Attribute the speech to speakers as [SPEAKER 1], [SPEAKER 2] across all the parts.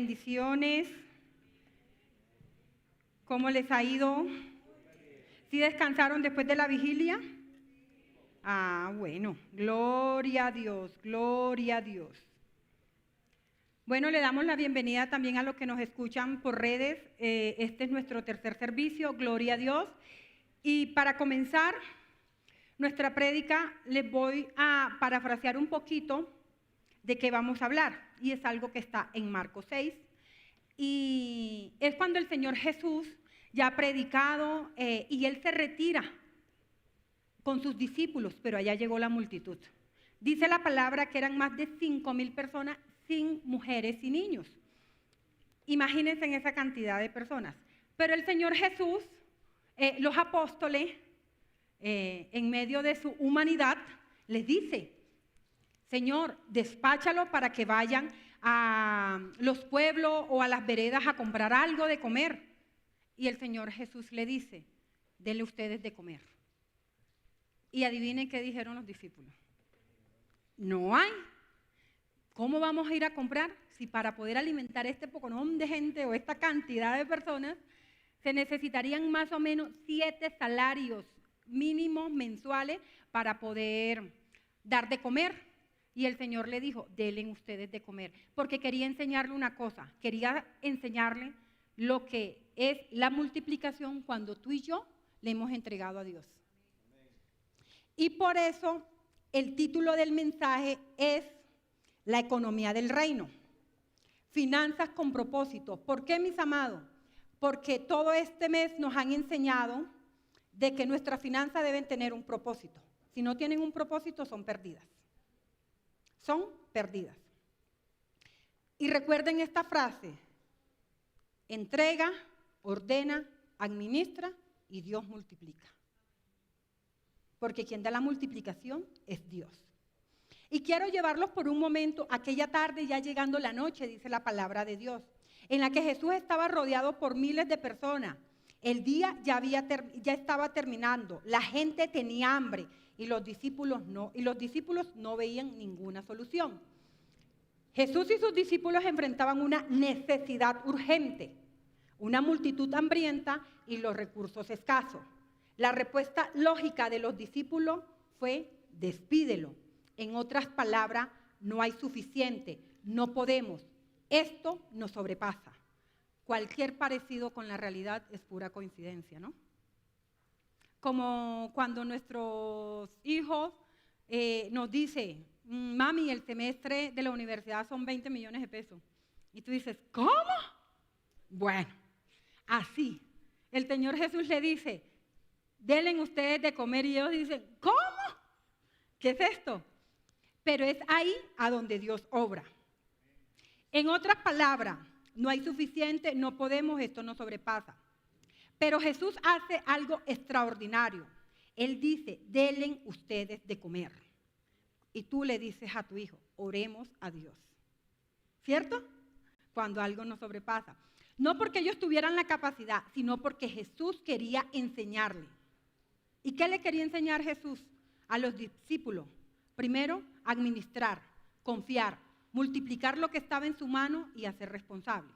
[SPEAKER 1] bendiciones. ¿Cómo les ha ido? ¿Sí descansaron después de la vigilia? Ah, bueno, gloria a Dios, gloria a Dios. Bueno, le damos la bienvenida también a los que nos escuchan por redes. Este es nuestro tercer servicio, gloria a Dios. Y para comenzar nuestra prédica, les voy a parafrasear un poquito de qué vamos a hablar. Y es algo que está en Marcos 6. Y es cuando el Señor Jesús ya ha predicado y Él se retira con sus discípulos, pero allá llegó la multitud. Dice la palabra que eran más de 5,000 personas sin mujeres y niños. Imagínense en esa cantidad de personas. Pero el Señor Jesús, los apóstoles, en medio de su humanidad, les dice: Señor, despáchalo para que vayan a los pueblos o a las veredas a comprar algo de comer. Y el Señor Jesús le dice: denle ustedes de comer. Y adivinen qué dijeron los discípulos: no hay. ¿Cómo vamos a ir a comprar si para poder alimentar este poconón de gente o esta cantidad de personas se necesitarían más o menos 7 salarios mínimos mensuales para poder dar de comer? Y el Señor le dijo: denle ustedes de comer, porque quería enseñarle una cosa, quería enseñarle lo que es la multiplicación cuando tú y yo le hemos entregado a Dios. Y por eso el título del mensaje es La economía del reino, finanzas con propósito. ¿Por qué, mis amados? Porque todo este mes nos han enseñado de que nuestras finanzas deben tener un propósito. Si no tienen un propósito, son perdidas. Son perdidas. Y recuerden esta frase: entrega, ordena, administra y Dios multiplica. Porque quien da la multiplicación es Dios. Y quiero llevarlos por un momento, aquella tarde ya llegando la noche, dice la palabra de Dios, en la que Jesús estaba rodeado por miles de personas. El día ya estaba terminando, la gente tenía hambre y los discípulos no veían ninguna solución. Jesús y sus discípulos enfrentaban una necesidad urgente, una multitud hambrienta y los recursos escasos. La respuesta lógica de los discípulos fue: despídelo. En otras palabras, no hay suficiente, no podemos, esto nos sobrepasa. Cualquier parecido con la realidad es pura coincidencia, ¿no? Como cuando nuestros hijos nos dicen: mami, el semestre de la universidad son 20 millones de pesos. Y tú dices: ¿cómo? Bueno, así. El Señor Jesús le dice: denle ustedes de comer, y ellos dicen: ¿cómo? ¿Qué es esto? Pero es ahí a donde Dios obra. En otras palabras, no hay suficiente, no podemos, esto nos sobrepasa. Pero Jesús hace algo extraordinario. Él dice: denle ustedes de comer. Y tú le dices a tu hijo: oremos a Dios. ¿Cierto? Cuando algo nos sobrepasa. No porque ellos tuvieran la capacidad, sino porque Jesús quería enseñarle. ¿Y qué le quería enseñar Jesús a los discípulos? Primero, administrar, confiar, multiplicar lo que estaba en su mano y hacer responsable.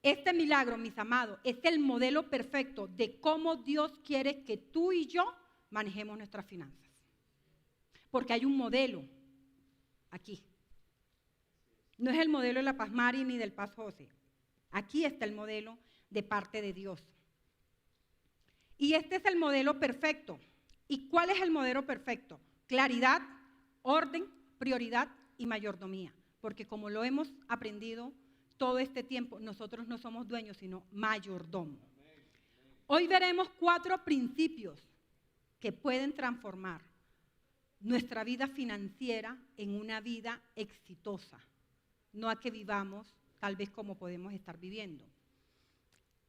[SPEAKER 1] Este milagro, mis amados, es el modelo perfecto de cómo Dios quiere que tú y yo manejemos nuestras finanzas. Porque hay un modelo aquí. No es el modelo de la Paz Mari ni del Paz José. Aquí está el modelo de parte de Dios. Y este es el modelo perfecto. ¿Y cuál es el modelo perfecto? Claridad, orden, prioridad y mayordomía. Porque como lo hemos aprendido todo este tiempo, nosotros no somos dueños, sino mayordomos. Hoy veremos 4 principios que pueden transformar nuestra vida financiera en una vida exitosa. No a que vivamos tal vez como podemos estar viviendo.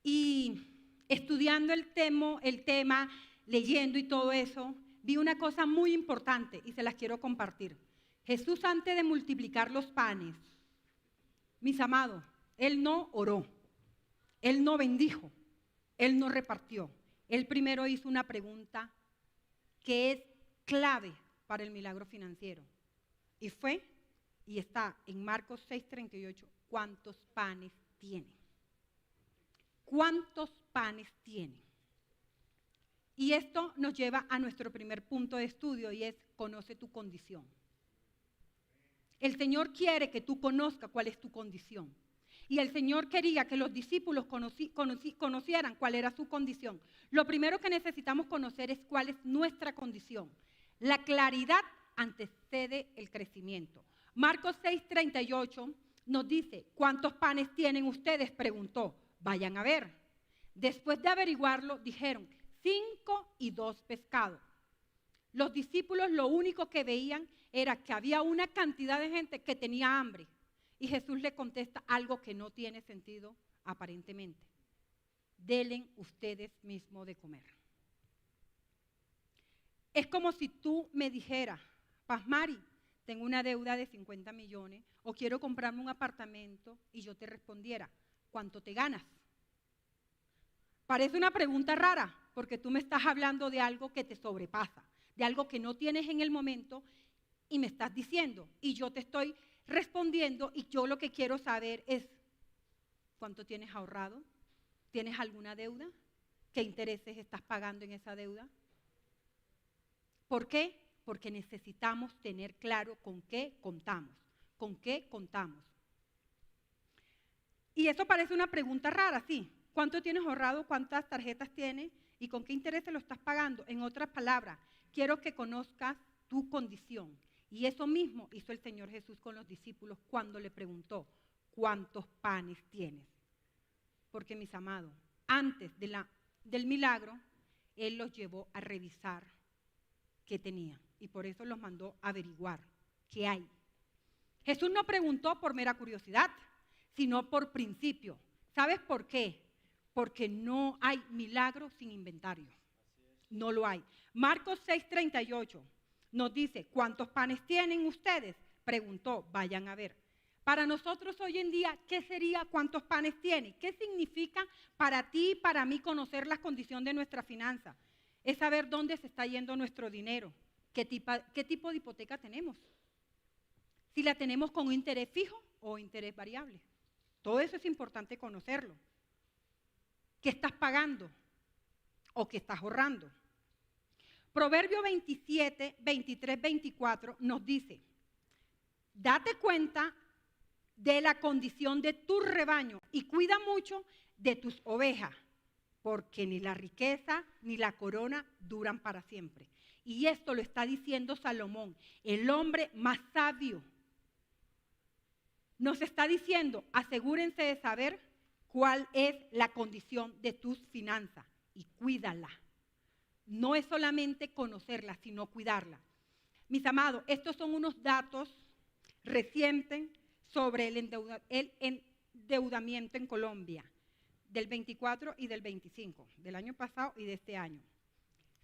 [SPEAKER 1] Y estudiando el tema, leyendo y todo eso, vi una cosa muy importante y se las quiero compartir. Jesús, antes de multiplicar los panes, mis amados, Él no oró, Él no bendijo, Él no repartió. Él primero hizo una pregunta que es clave para el milagro financiero. Y fue, y está en Marcos 6:38, ¿cuántos panes tienen? ¿Cuántos panes tienen? Y esto nos lleva a nuestro primer punto de estudio y es: conoce tu condición. El Señor quiere que tú conozcas cuál es tu condición. Y el Señor quería que los discípulos conocieran cuál era su condición. Lo primero que necesitamos conocer es cuál es nuestra condición. La claridad antecede el crecimiento. Marcos 6:38 nos dice: ¿cuántos panes tienen ustedes?, preguntó. Vayan a ver. Después de averiguarlo, dijeron: 5 y 2 pescados. Los discípulos lo único que veían era que había una cantidad de gente que tenía hambre. Y Jesús le contesta algo que no tiene sentido aparentemente: denle ustedes mismos de comer. Es como si tú me dijeras: Pasmari, tengo una deuda de 50 millones o quiero comprarme un apartamento, y yo te respondiera: ¿cuánto te ganas? Parece una pregunta rara, porque tú me estás hablando de algo que te sobrepasa, de algo que no tienes en el momento, y me estás diciendo, y yo te estoy respondiendo, y yo lo que quiero saber es: ¿cuánto tienes ahorrado? ¿Tienes alguna deuda? ¿Qué intereses estás pagando en esa deuda? ¿Por qué? Porque necesitamos tener claro con qué contamos, con qué contamos. Y eso parece una pregunta rara, sí. ¿Cuánto tienes ahorrado? ¿Cuántas tarjetas tienes? ¿Y con qué intereses lo estás pagando? En otras palabras, quiero que conozcas tu condición. Y eso mismo hizo el Señor Jesús con los discípulos cuando le preguntó: ¿cuántos panes tienes? Porque, mis amados, antes del milagro, Él los llevó a revisar qué tenían. Y por eso los mandó a averiguar qué hay. Jesús no preguntó por mera curiosidad, sino por principio. ¿Sabes por qué? Porque no hay milagro sin inventario. No lo hay. Marcos 6:38 nos dice: ¿cuántos panes tienen ustedes?, preguntó. Vayan a ver. Para nosotros hoy en día, ¿qué sería cuántos panes tiene? ¿Qué significa para ti y para mí conocer la condición de nuestra finanza? Es saber dónde se está yendo nuestro dinero, qué tipo de hipoteca tenemos, si la tenemos con interés fijo o interés variable. Todo eso es importante conocerlo. ¿Qué estás pagando o qué estás ahorrando? Proverbio 27, 23, 24 nos dice: date cuenta de la condición de tu rebaño y cuida mucho de tus ovejas, porque ni la riqueza ni la corona duran para siempre. Y esto lo está diciendo Salomón, el hombre más sabio. Nos está diciendo: asegúrense de saber cuál es la condición de tus finanzas y cuídala. No es solamente conocerla, sino cuidarla. Mis amados, estos son unos datos recientes sobre el endeudamiento en Colombia, del 24 y del 25, del año pasado y de este año.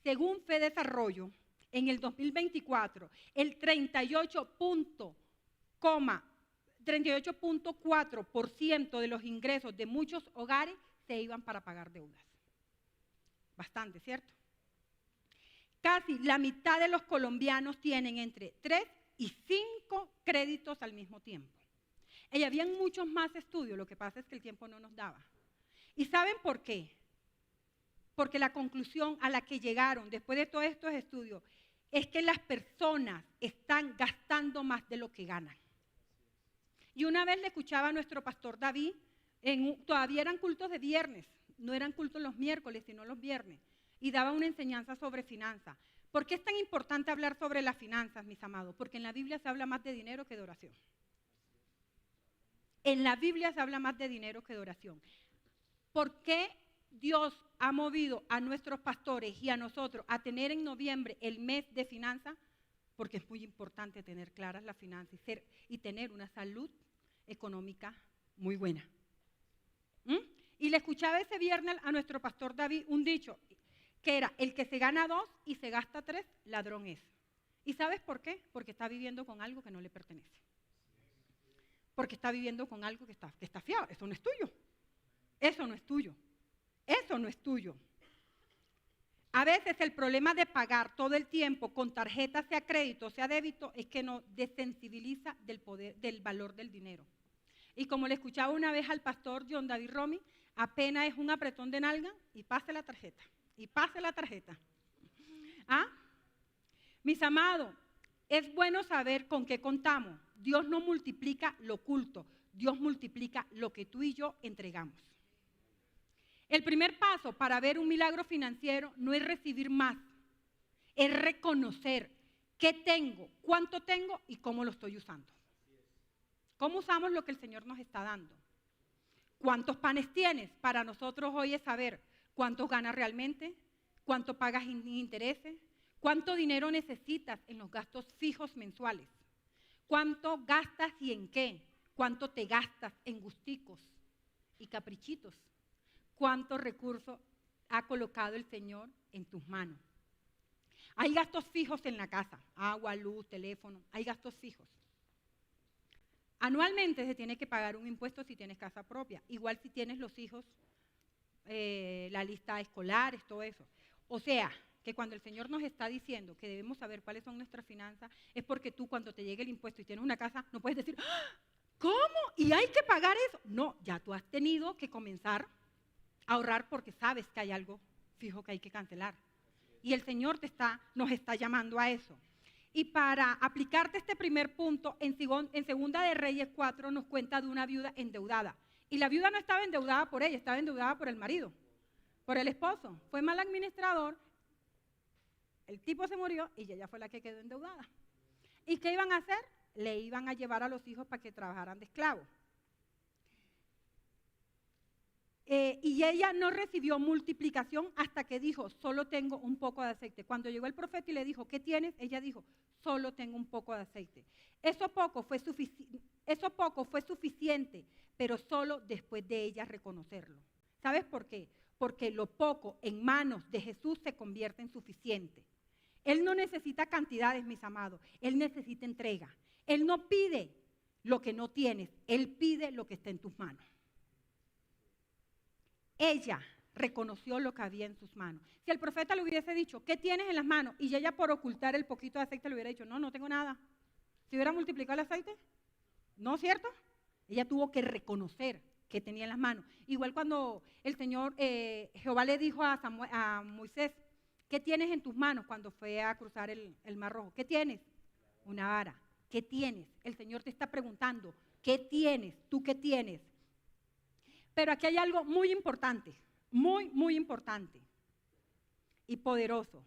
[SPEAKER 1] Según FEDesarrollo, en el 2024, el 38.4% de los ingresos de muchos hogares se iban para pagar deudas. Bastante, ¿cierto? Casi la mitad de los colombianos tienen entre 3 y 5 créditos al mismo tiempo. Y habían muchos más estudios, lo que pasa es que el tiempo no nos daba. ¿Y saben por qué? Porque la conclusión a la que llegaron después de todos estos estudios es que las personas están gastando más de lo que ganan. Y una vez le escuchaba a nuestro pastor David, todavía eran cultos de viernes, no eran cultos los miércoles, sino los viernes, y daba una enseñanza sobre finanzas. ¿Por qué es tan importante hablar sobre las finanzas, mis amados? Porque en la Biblia se habla más de dinero que de oración. En la Biblia se habla más de dinero que de oración. ¿Por qué Dios ha movido a nuestros pastores y a nosotros a tener en noviembre el mes de finanzas? Porque es muy importante tener claras las finanzas y tener una salud económica muy buena. Y le escuchaba ese viernes a nuestro pastor David un dicho que era: el que se gana 2 y se gasta 3, ladrón es. ¿Y sabes por qué? Porque está viviendo con algo que no le pertenece. Porque está viviendo con algo que está fiado. Eso no es tuyo. Eso no es tuyo. Eso no es tuyo. A veces el problema de pagar todo el tiempo con tarjeta, sea crédito, sea débito, es que nos desensibiliza del valor del dinero. Y como le escuchaba una vez al pastor John David Romy, apenas es un apretón de nalga y pase la tarjeta. Y pase la tarjeta. ¿Ah? Mis amados, es bueno saber con qué contamos. Dios no multiplica lo oculto, Dios multiplica lo que tú y yo entregamos. El primer paso para ver un milagro financiero no es recibir más, es reconocer qué tengo, cuánto tengo y cómo lo estoy usando. ¿Cómo usamos lo que el Señor nos está dando? ¿Cuántos panes tienes? Para nosotros hoy es saber cuántos ganas realmente, cuánto pagas en intereses, cuánto dinero necesitas en los gastos fijos mensuales, cuánto gastas y en qué, cuánto te gastas en gusticos y caprichitos, cuántos recursos ha colocado el Señor en tus manos. Hay gastos fijos en la casa, agua, luz, teléfono, hay gastos fijos. Anualmente se tiene que pagar un impuesto si tienes casa propia, igual si tienes los hijos, la lista escolares, todo eso. O sea, que cuando el Señor nos está diciendo que debemos saber cuáles son nuestras finanzas, es porque tú cuando te llegue el impuesto y tienes una casa, no puedes decir, ¿cómo? ¿Y hay que pagar eso? No, ya tú has tenido que comenzar a ahorrar porque sabes que hay algo fijo que hay que cancelar. Y el Señor nos está llamando a eso. Y para aplicarte este primer punto, en Segunda de Reyes 4 nos cuenta de una viuda endeudada. Y la viuda no estaba endeudada por ella, estaba endeudada por el marido, por el esposo. Fue mal administrador, el tipo se murió y ella fue la que quedó endeudada. ¿Y qué iban a hacer? Le iban a llevar a los hijos para que trabajaran de esclavos. Y ella no recibió multiplicación hasta que dijo, solo tengo un poco de aceite. Cuando llegó el profeta y le dijo, ¿qué tienes? Ella dijo, solo tengo un poco de aceite. Eso poco fue suficiente, pero solo después de ella reconocerlo. ¿Sabes por qué? Porque lo poco en manos de Jesús se convierte en suficiente. Él no necesita cantidades, mis amados, Él necesita entrega. Él no pide lo que no tienes, Él pide lo que está en tus manos. Ella reconoció lo que había en sus manos. Si el profeta le hubiese dicho, ¿qué tienes en las manos? Y ella por ocultar el poquito de aceite le hubiera dicho, no, no tengo nada. ¿Se hubiera multiplicado el aceite? ¿No, cierto? Ella tuvo que reconocer que tenía en las manos. Igual cuando el Señor, Jehová le dijo a Moisés, ¿qué tienes en tus manos cuando fue a cruzar el Mar Rojo? ¿Qué tienes? Una vara. ¿Qué tienes? El Señor te está preguntando, ¿qué tienes? ¿Tú qué tienes? Pero aquí hay algo muy importante, muy importante y poderoso.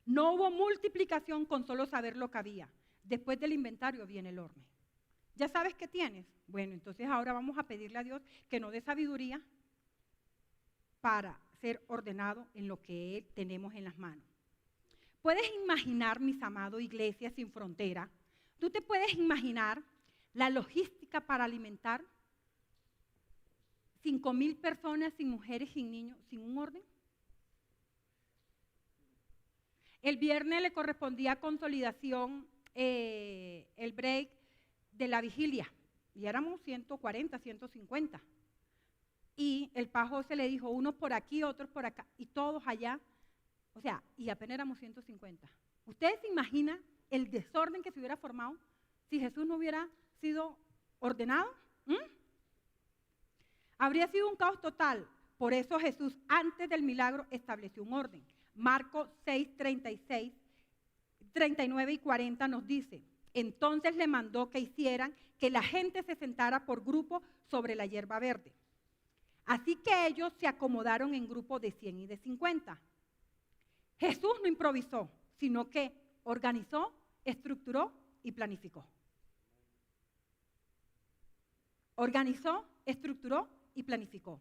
[SPEAKER 1] No hubo multiplicación con solo saber lo que había. Después del inventario viene el orden. ¿Ya sabes qué tienes? Bueno, entonces ahora vamos a pedirle a Dios que nos dé sabiduría para ser ordenado en lo que tenemos en las manos. ¿Puedes imaginar, mis amados, iglesias sin frontera? ¿Tú te puedes imaginar la logística para alimentar 5,000 personas sin mujeres, sin niños, sin un orden? El viernes le correspondía consolidación, el break de la vigilia, y éramos 140, 150. Y el pajo se le dijo, unos por aquí, otros por acá, y todos allá, o sea, y apenas éramos 150. ¿Ustedes se imaginan el desorden que se hubiera formado si Jesús no hubiera sido ordenado? Habría sido un caos total. Por eso Jesús antes del milagro estableció un orden. Marcos 6, 36, 39 y 40 nos dice, entonces le mandó que hicieran que la gente se sentara por grupo sobre la hierba verde. Así que ellos se acomodaron en grupos de 100 y de 50. Jesús no improvisó, sino que organizó, estructuró y planificó. Organizó, estructuró y planificó.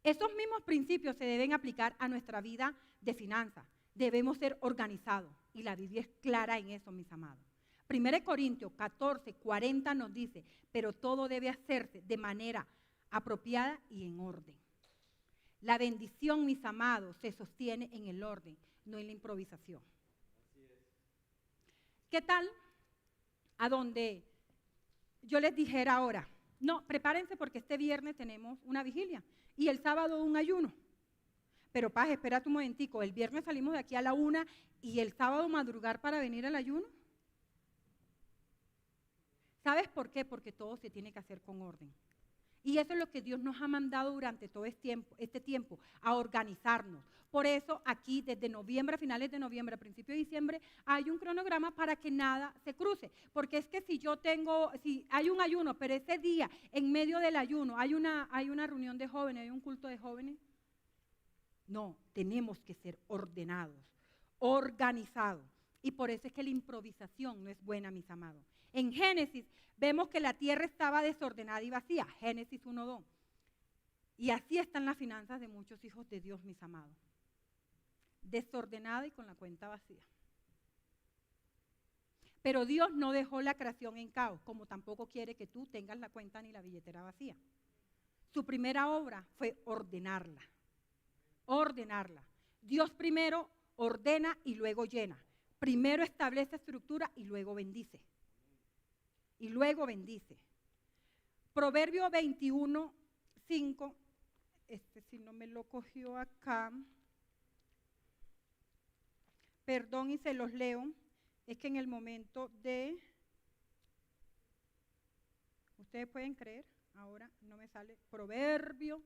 [SPEAKER 1] Esos mismos principios se deben aplicar a nuestra vida de finanzas. Debemos ser organizados y la Biblia es clara en eso, mis amados. 1 Corintios 14, 40 nos dice, pero todo debe hacerse de manera apropiada y en orden. La bendición, mis amados, se sostiene en el orden, no en la improvisación. ¿Qué tal a donde yo les dijera ahora, no, prepárense porque este viernes tenemos una vigilia y el sábado un ayuno? Pero paz, espérate un momentico, el viernes salimos de aquí a la 1 y el sábado madrugar para venir al ayuno. ¿Sabes por qué? Porque todo se tiene que hacer con orden. Y eso es lo que Dios nos ha mandado durante todo este tiempo, a organizarnos. Por eso aquí desde noviembre, a finales de noviembre, a principios de diciembre, hay un cronograma para que nada se cruce. Porque es que si hay un ayuno, pero ese día, en medio del ayuno, hay una reunión de jóvenes, hay un culto de jóvenes. No, tenemos que ser ordenados, organizados. Y por eso es que la improvisación no es buena, mis amados. En Génesis vemos que la tierra estaba desordenada y vacía, Génesis 1:2. Y así están las finanzas de muchos hijos de Dios, mis amados. Desordenada y con la cuenta vacía. Pero Dios no dejó la creación en caos, como tampoco quiere que tú tengas la cuenta ni la billetera vacía. Su primera obra fue ordenarla. Ordenarla. Dios primero ordena y luego llena. Primero establece estructura y luego bendice. Y luego bendice. Proverbio 21:5. Si no me lo cogió acá. Perdón y se los leo. Es que en el momento de... Ustedes pueden creer, ahora no me sale. Proverbio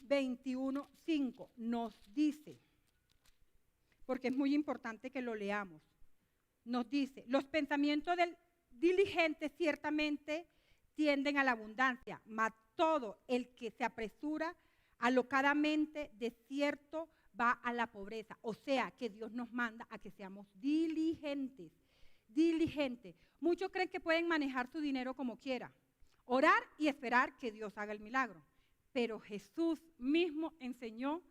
[SPEAKER 1] 21:5 nos dice, porque es muy importante que lo leamos, nos dice, los pensamientos del diligente ciertamente tienden a la abundancia, mas todo el que se apresura alocadamente de cierto va a la pobreza. O sea, que Dios nos manda a que seamos diligentes, diligentes. Muchos creen que pueden manejar su dinero como quiera, orar y esperar que Dios haga el milagro. Pero Jesús mismo enseñó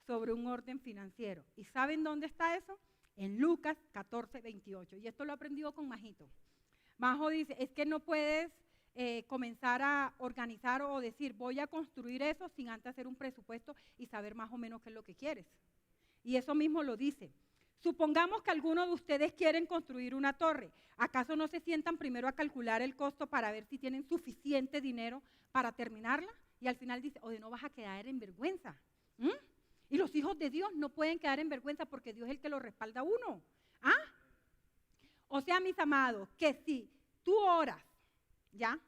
[SPEAKER 1] sobre un orden financiero. ¿Y saben dónde está eso? En Lucas 14:28. Y esto lo aprendió con Majito. Majo dice, es que no puedes comenzar a organizar o decir, voy a construir eso sin antes hacer un presupuesto y saber más o menos qué es lo que quieres. Y eso mismo lo dice. Supongamos que algunos de ustedes quieren construir una torre. ¿Acaso no se sientan primero a calcular el costo para ver si tienen suficiente dinero para terminarla? Y al final dice, oye, no vas a quedar en vergüenza. Y los hijos de Dios no pueden quedar en vergüenza porque Dios es el que los respalda a uno. O sea, mis amados, que si tú oras, ¿ya?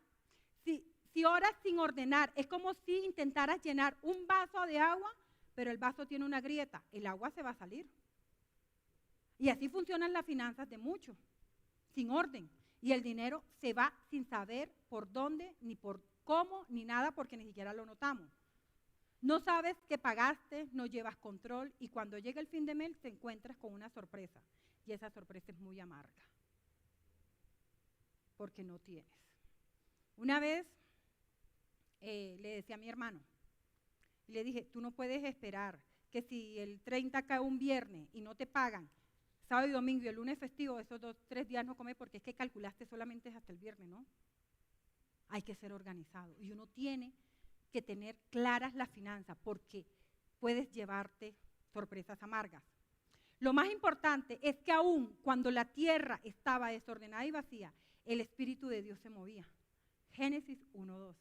[SPEAKER 1] Si oras sin ordenar, es como si intentaras llenar un vaso de agua, pero el vaso tiene una grieta, el agua se va a salir. Y así funcionan las finanzas de muchos, sin orden. Y el dinero se va sin saber por dónde, ni por cómo, ni nada, porque ni siquiera lo notamos. No sabes que pagaste, no llevas control, y cuando llega el fin de mes te encuentras con una sorpresa. Y esa sorpresa es muy amarga, porque no tienes. Una vez le decía a mi hermano, y le dije, tú no puedes esperar que si el 30 cae un viernes y no te pagan, sábado y domingo y el lunes festivo, esos 3 días no comes porque es que calculaste solamente hasta el viernes, ¿no? Hay que ser organizado y uno tiene que tener claras las finanzas porque puedes llevarte sorpresas amargas. Lo más importante es que aún cuando la tierra estaba desordenada y vacía, el Espíritu de Dios se movía. Génesis 1:2.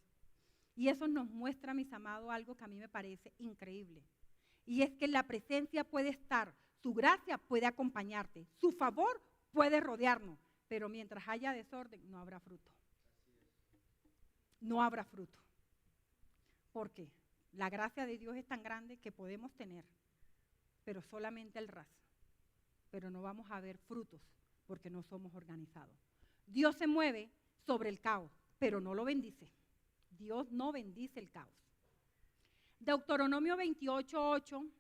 [SPEAKER 1] Y eso nos muestra, mis amados, algo que a mí me parece increíble. Y es que la presencia puede estar, su gracia puede acompañarte, su favor puede rodearnos, pero mientras haya desorden no habrá fruto. No habrá fruto. ¿Por qué? La gracia de Dios es tan grande que podemos tener, pero solamente el ras. Pero no vamos a ver frutos porque no somos organizados. Dios se mueve sobre el caos, pero no lo bendice. Dios no bendice el caos. Deuteronomio 28:8,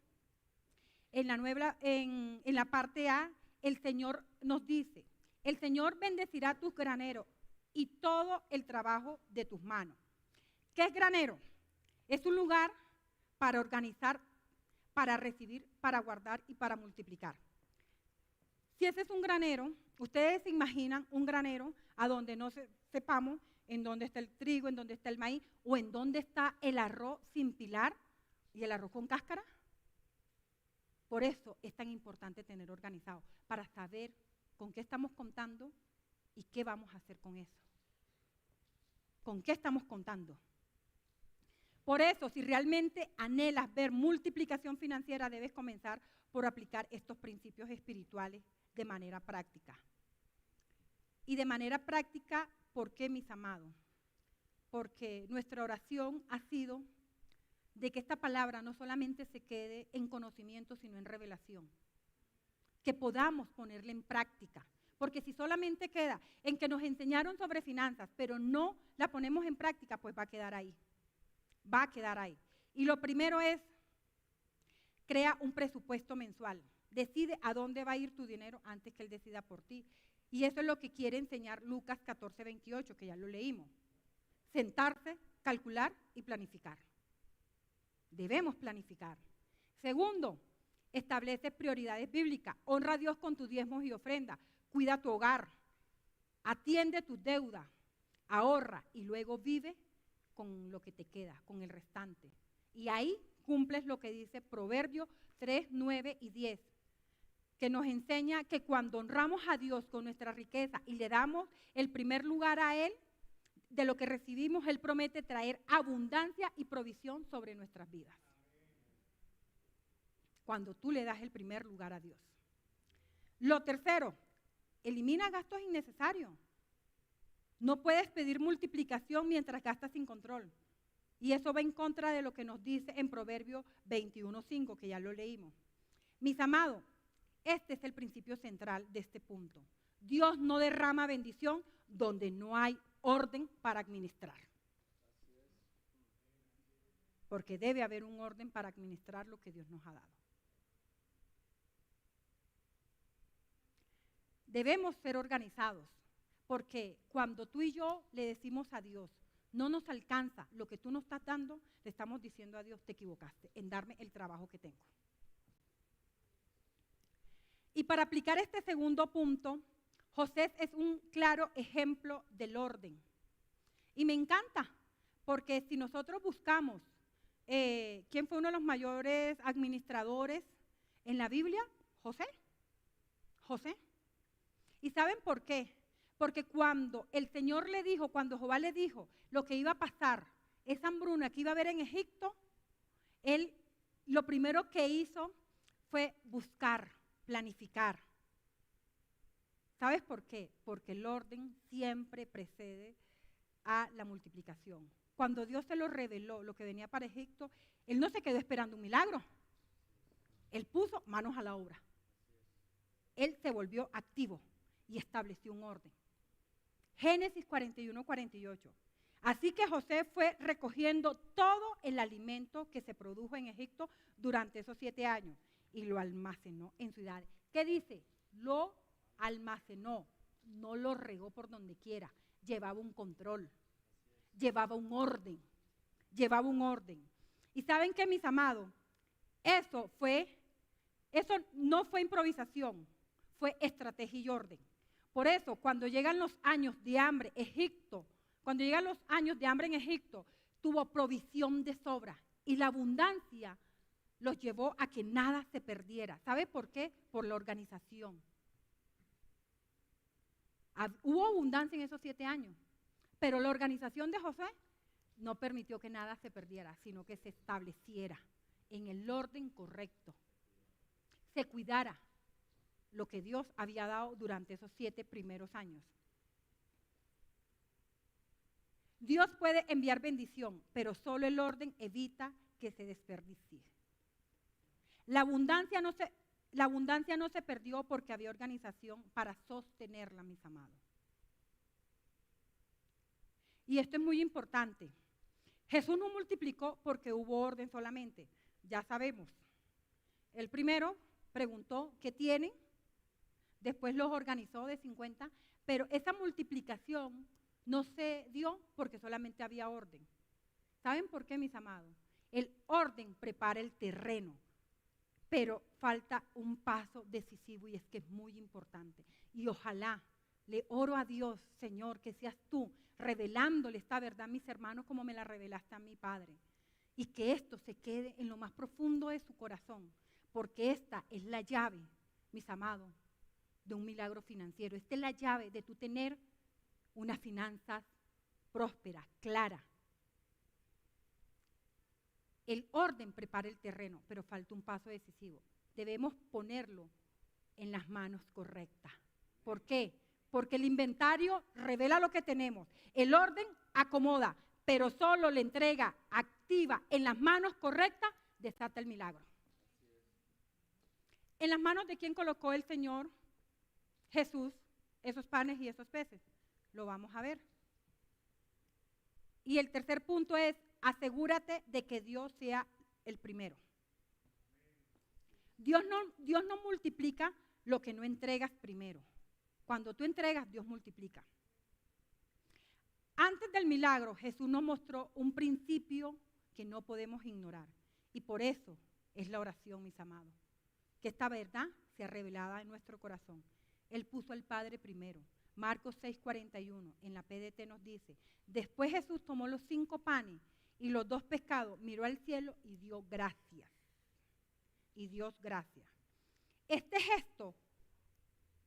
[SPEAKER 1] en la parte A, el Señor nos dice, el Señor bendecirá tus graneros y todo el trabajo de tus manos. ¿Qué es granero? Es un lugar para organizar, para recibir, para guardar y para multiplicar. Si ese es un granero, ustedes se imaginan un granero a donde no sepamos en dónde está el trigo, en dónde está el maíz o en dónde está el arroz sin pilar y el arroz con cáscara. Por eso es tan importante tener organizado, para saber con qué estamos contando y qué vamos a hacer con eso. ¿Con qué estamos contando? Por eso, si realmente anhelas ver multiplicación financiera, debes comenzar por aplicar estos principios espirituales de manera práctica. Y de manera práctica, ¿por qué, mis amados? porque nuestra oración ha sido de que esta palabra no solamente se quede en conocimiento, sino en revelación. Que podamos ponerla en práctica. Porque si solamente queda en que nos enseñaron sobre finanzas, pero no la ponemos en práctica, pues va a quedar ahí. Va a quedar ahí. Y lo primero es, crea un presupuesto mensual. Decide a dónde va a ir tu dinero antes que Él decida por ti. Y eso es lo que quiere enseñar Lucas 14:28, que ya lo leímos. Sentarse, calcular y planificar. Debemos planificar. Segundo, establece prioridades bíblicas. Honra a Dios con tus diezmos y ofrendas. Cuida tu hogar. Atiende tus deudas. Ahorra y luego vive con lo que te queda, con el restante. Y ahí cumples lo que dice Proverbios 3, 9 y 10, que nos enseña que cuando honramos a Dios con nuestra riqueza y le damos el primer lugar a Él, de lo que recibimos, Él promete traer abundancia y provisión sobre nuestras vidas. Cuando tú le das el primer lugar a Dios. Lo tercero, elimina gastos innecesarios. No puedes pedir multiplicación mientras gastas sin control. Y eso va en contra de lo que nos dice en Proverbios 21:5, que ya lo leímos. Mis amados, este es el principio central de este punto. Dios no derrama bendición donde no hay orden para administrar. Porque debe haber un orden para administrar lo que Dios nos ha dado. Debemos ser organizados, porque cuando tú y yo le decimos a Dios, no nos alcanza lo que tú nos estás dando, le estamos diciendo a Dios, te equivocaste en darme el trabajo que tengo. Y para aplicar este segundo punto, José es un claro ejemplo del orden. Y me encanta, porque si nosotros buscamos quién fue uno de los mayores administradores en la Biblia, José. ¿Y saben por qué? Porque cuando el Señor le dijo, cuando Jehová le dijo lo que iba a pasar, esa hambruna que iba a haber en Egipto, él lo primero que hizo fue buscar, planificar. ¿Sabes por qué? Porque el orden siempre precede a la multiplicación. Cuando Dios se lo reveló, lo que venía para Egipto, Él no se quedó esperando un milagro. Él puso manos a la obra. Él se volvió activo y estableció un orden. Génesis 41:48. Así que José fue recogiendo todo el alimento que se produjo en Egipto durante esos 7 años y lo almacenó en ciudades. ¿Qué dice? Lo almacenó, no lo regó por donde quiera, llevaba un control, llevaba un orden. Y ¿saben qué, mis amados? Eso no fue improvisación, fue estrategia y orden. Por eso, cuando llegan los años de hambre, en Egipto, tuvo provisión de sobra y la abundancia los llevó a que nada se perdiera. ¿Sabe por qué? Por la organización. Hubo abundancia en esos 7 años, pero la organización de José no permitió que nada se perdiera, sino que se estableciera en el orden correcto, se cuidara lo que Dios había dado durante esos 7 primeros años. Dios puede enviar bendición, pero solo el orden evita que se desperdicie. La abundancia no se perdió porque había organización para sostenerla, mis amados. Y esto es muy importante. Jesús no multiplicó porque hubo orden solamente, ya sabemos. El primero preguntó, ¿qué tienen? Después los organizó de 50, pero esa multiplicación no se dio porque solamente había orden. ¿Saben por qué, mis amados? El orden prepara el terreno, pero falta un paso decisivo y es que es muy importante. Y ojalá, le oro a Dios, Señor, que seas tú revelándole esta verdad a mis hermanos como me la revelaste a mi Padre. Y que esto se quede en lo más profundo de su corazón, porque esta es la llave, mis amados, de un milagro financiero. Esta es la llave de tú tener unas finanzas prósperas, claras. El orden prepara el terreno, pero falta un paso decisivo. Debemos ponerlo en las manos correctas. ¿Por qué? Porque el inventario revela lo que tenemos. El orden acomoda, pero solo la entrega activa en las manos correctas desata el milagro. ¿En las manos de quién colocó el Señor Jesús esos panes y esos peces? Lo vamos a ver. Y el tercer punto es, asegúrate de que Dios sea el primero. Dios no multiplica lo que no entregas primero. Cuando tú entregas, Dios multiplica. Antes del milagro, Jesús nos mostró un principio que no podemos ignorar. Y por eso es la oración, mis amados. Que esta verdad sea revelada en nuestro corazón. Él puso al Padre primero. Marcos 6:41 en la PDT nos dice, después Jesús tomó los 5 panes y los 2 pescados, miró al cielo y dio gracias. Y Dios gracias. Este gesto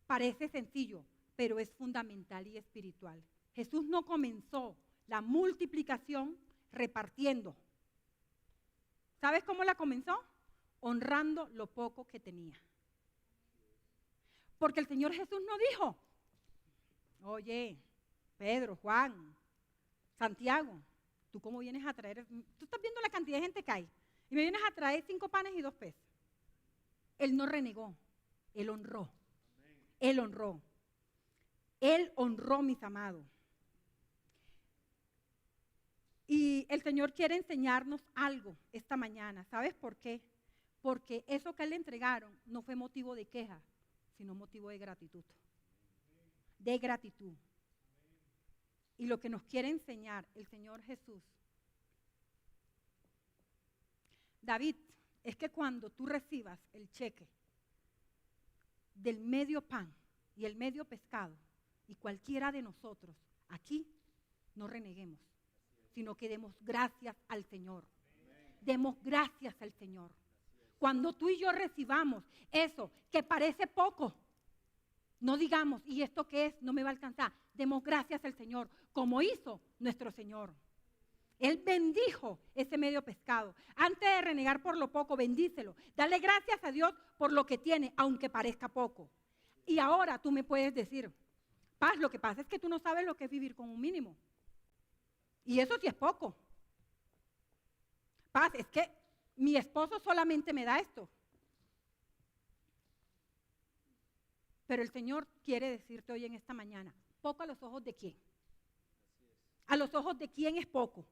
[SPEAKER 1] parece sencillo, pero es fundamental y espiritual. Jesús no comenzó la multiplicación repartiendo. ¿Sabes cómo la comenzó? Honrando lo poco que tenía. Porque el Señor Jesús no dijo, oye, Pedro, Juan, Santiago, ¿tú cómo vienes a traer? Tú estás viendo la cantidad de gente que hay y me vienes a traer 5 panes y 2 peces. Él no renegó, Él honró. Él honró. Él honró, mis amados. Y el Señor quiere enseñarnos algo esta mañana. ¿Sabes por qué? Porque eso que le entregaron no fue motivo de queja, sino motivo de gratitud. De gratitud. Y lo que nos quiere enseñar el Señor Jesús, David, es que cuando tú recibas el cheque del medio pan y el medio pescado, y cualquiera de nosotros aquí no reneguemos, sino que demos gracias al Señor. Demos gracias al Señor. Cuando tú y yo recibamos eso que parece poco, no digamos, ¿y esto qué es? No me va a alcanzar. Demos gracias al Señor, como hizo nuestro Señor. Él bendijo ese medio pescado. Antes de renegar por lo poco, bendícelo. Dale gracias a Dios por lo que tiene, aunque parezca poco. Y ahora tú me puedes decir, Paz, lo que pasa es que tú no sabes lo que es vivir con un mínimo. Y eso sí es poco. Paz, es que mi esposo solamente me da esto. Pero el Señor quiere decirte hoy en esta mañana, poco a los ojos de quién. A los ojos de quién es poco.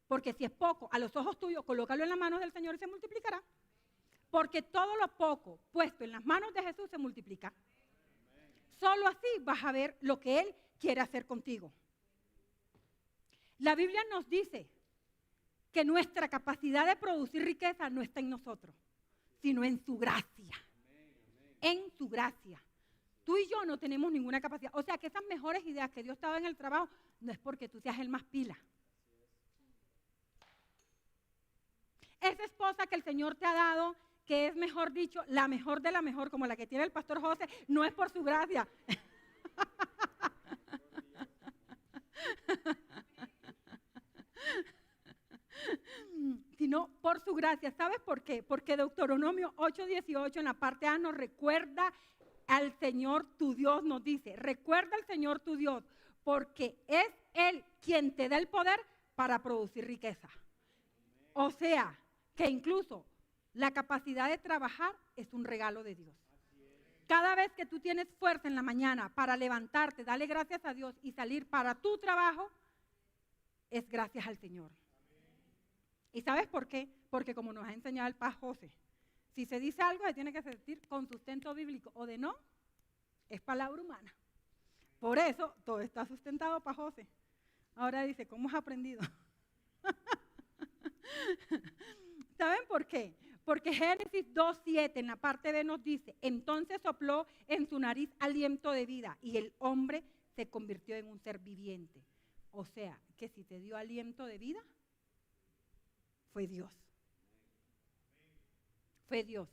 [SPEAKER 1] Porque si es poco, a los ojos tuyos, colócalo en las manos del Señor y se multiplicará. Porque todo lo poco puesto en las manos de Jesús se multiplica. Solo así vas a ver lo que Él quiere hacer contigo. La Biblia nos dice que nuestra capacidad de producir riqueza no está en nosotros, sino en su gracia. En su gracia. Tú y yo no tenemos ninguna capacidad. O sea que esas mejores ideas que Dios te ha dado en el trabajo no es porque tú seas el más pila. Esa esposa que el Señor te ha dado, que es mejor dicho, la mejor de la mejor, como la que tiene el pastor José, no es por su gracia. Sino por su gracia. ¿Sabes por qué? Porque Deuteronomio 8:18 en la parte A nos recuerda al Señor tu Dios, nos dice, recuerda al Señor tu Dios, porque es Él quien te da el poder para producir riqueza. O sea, que incluso la capacidad de trabajar es un regalo de Dios. Cada vez que tú tienes fuerza en la mañana para levantarte, dale gracias a Dios y salir para tu trabajo, es gracias al Señor. ¿Y sabes por qué? Porque como nos ha enseñado el Paz José, si se dice algo se tiene que sentir con sustento bíblico, o de no, es palabra humana. Por eso todo está sustentado, Paz José. Ahora dice, ¿cómo has aprendido? ¿Saben por qué? Porque Génesis 2:7 en la parte B nos dice, entonces sopló en su nariz aliento de vida y el hombre se convirtió en un ser viviente. O sea, que si te dio aliento de vida, fue Dios. Fue Dios.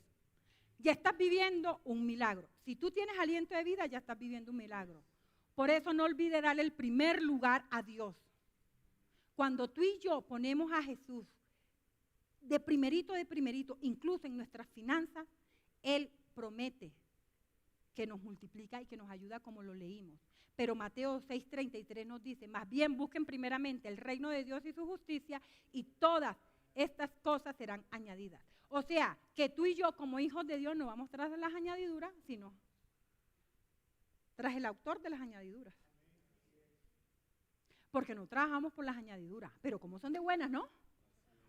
[SPEAKER 1] Ya estás viviendo un milagro. Si tú tienes aliento de vida, ya estás viviendo un milagro. Por eso no olvides darle el primer lugar a Dios. Cuando tú y yo ponemos a Jesús de primerito, incluso en nuestras finanzas, Él promete que nos multiplica y que nos ayuda como lo leímos. Pero Mateo 6:33 nos dice, más bien busquen primeramente el reino de Dios y su justicia y todas estas cosas serán añadidas. O sea, que tú y yo como hijos de Dios no vamos tras las añadiduras, sino tras el autor de las añadiduras. Porque no trabajamos por las añadiduras, pero como son de buenas, ¿no?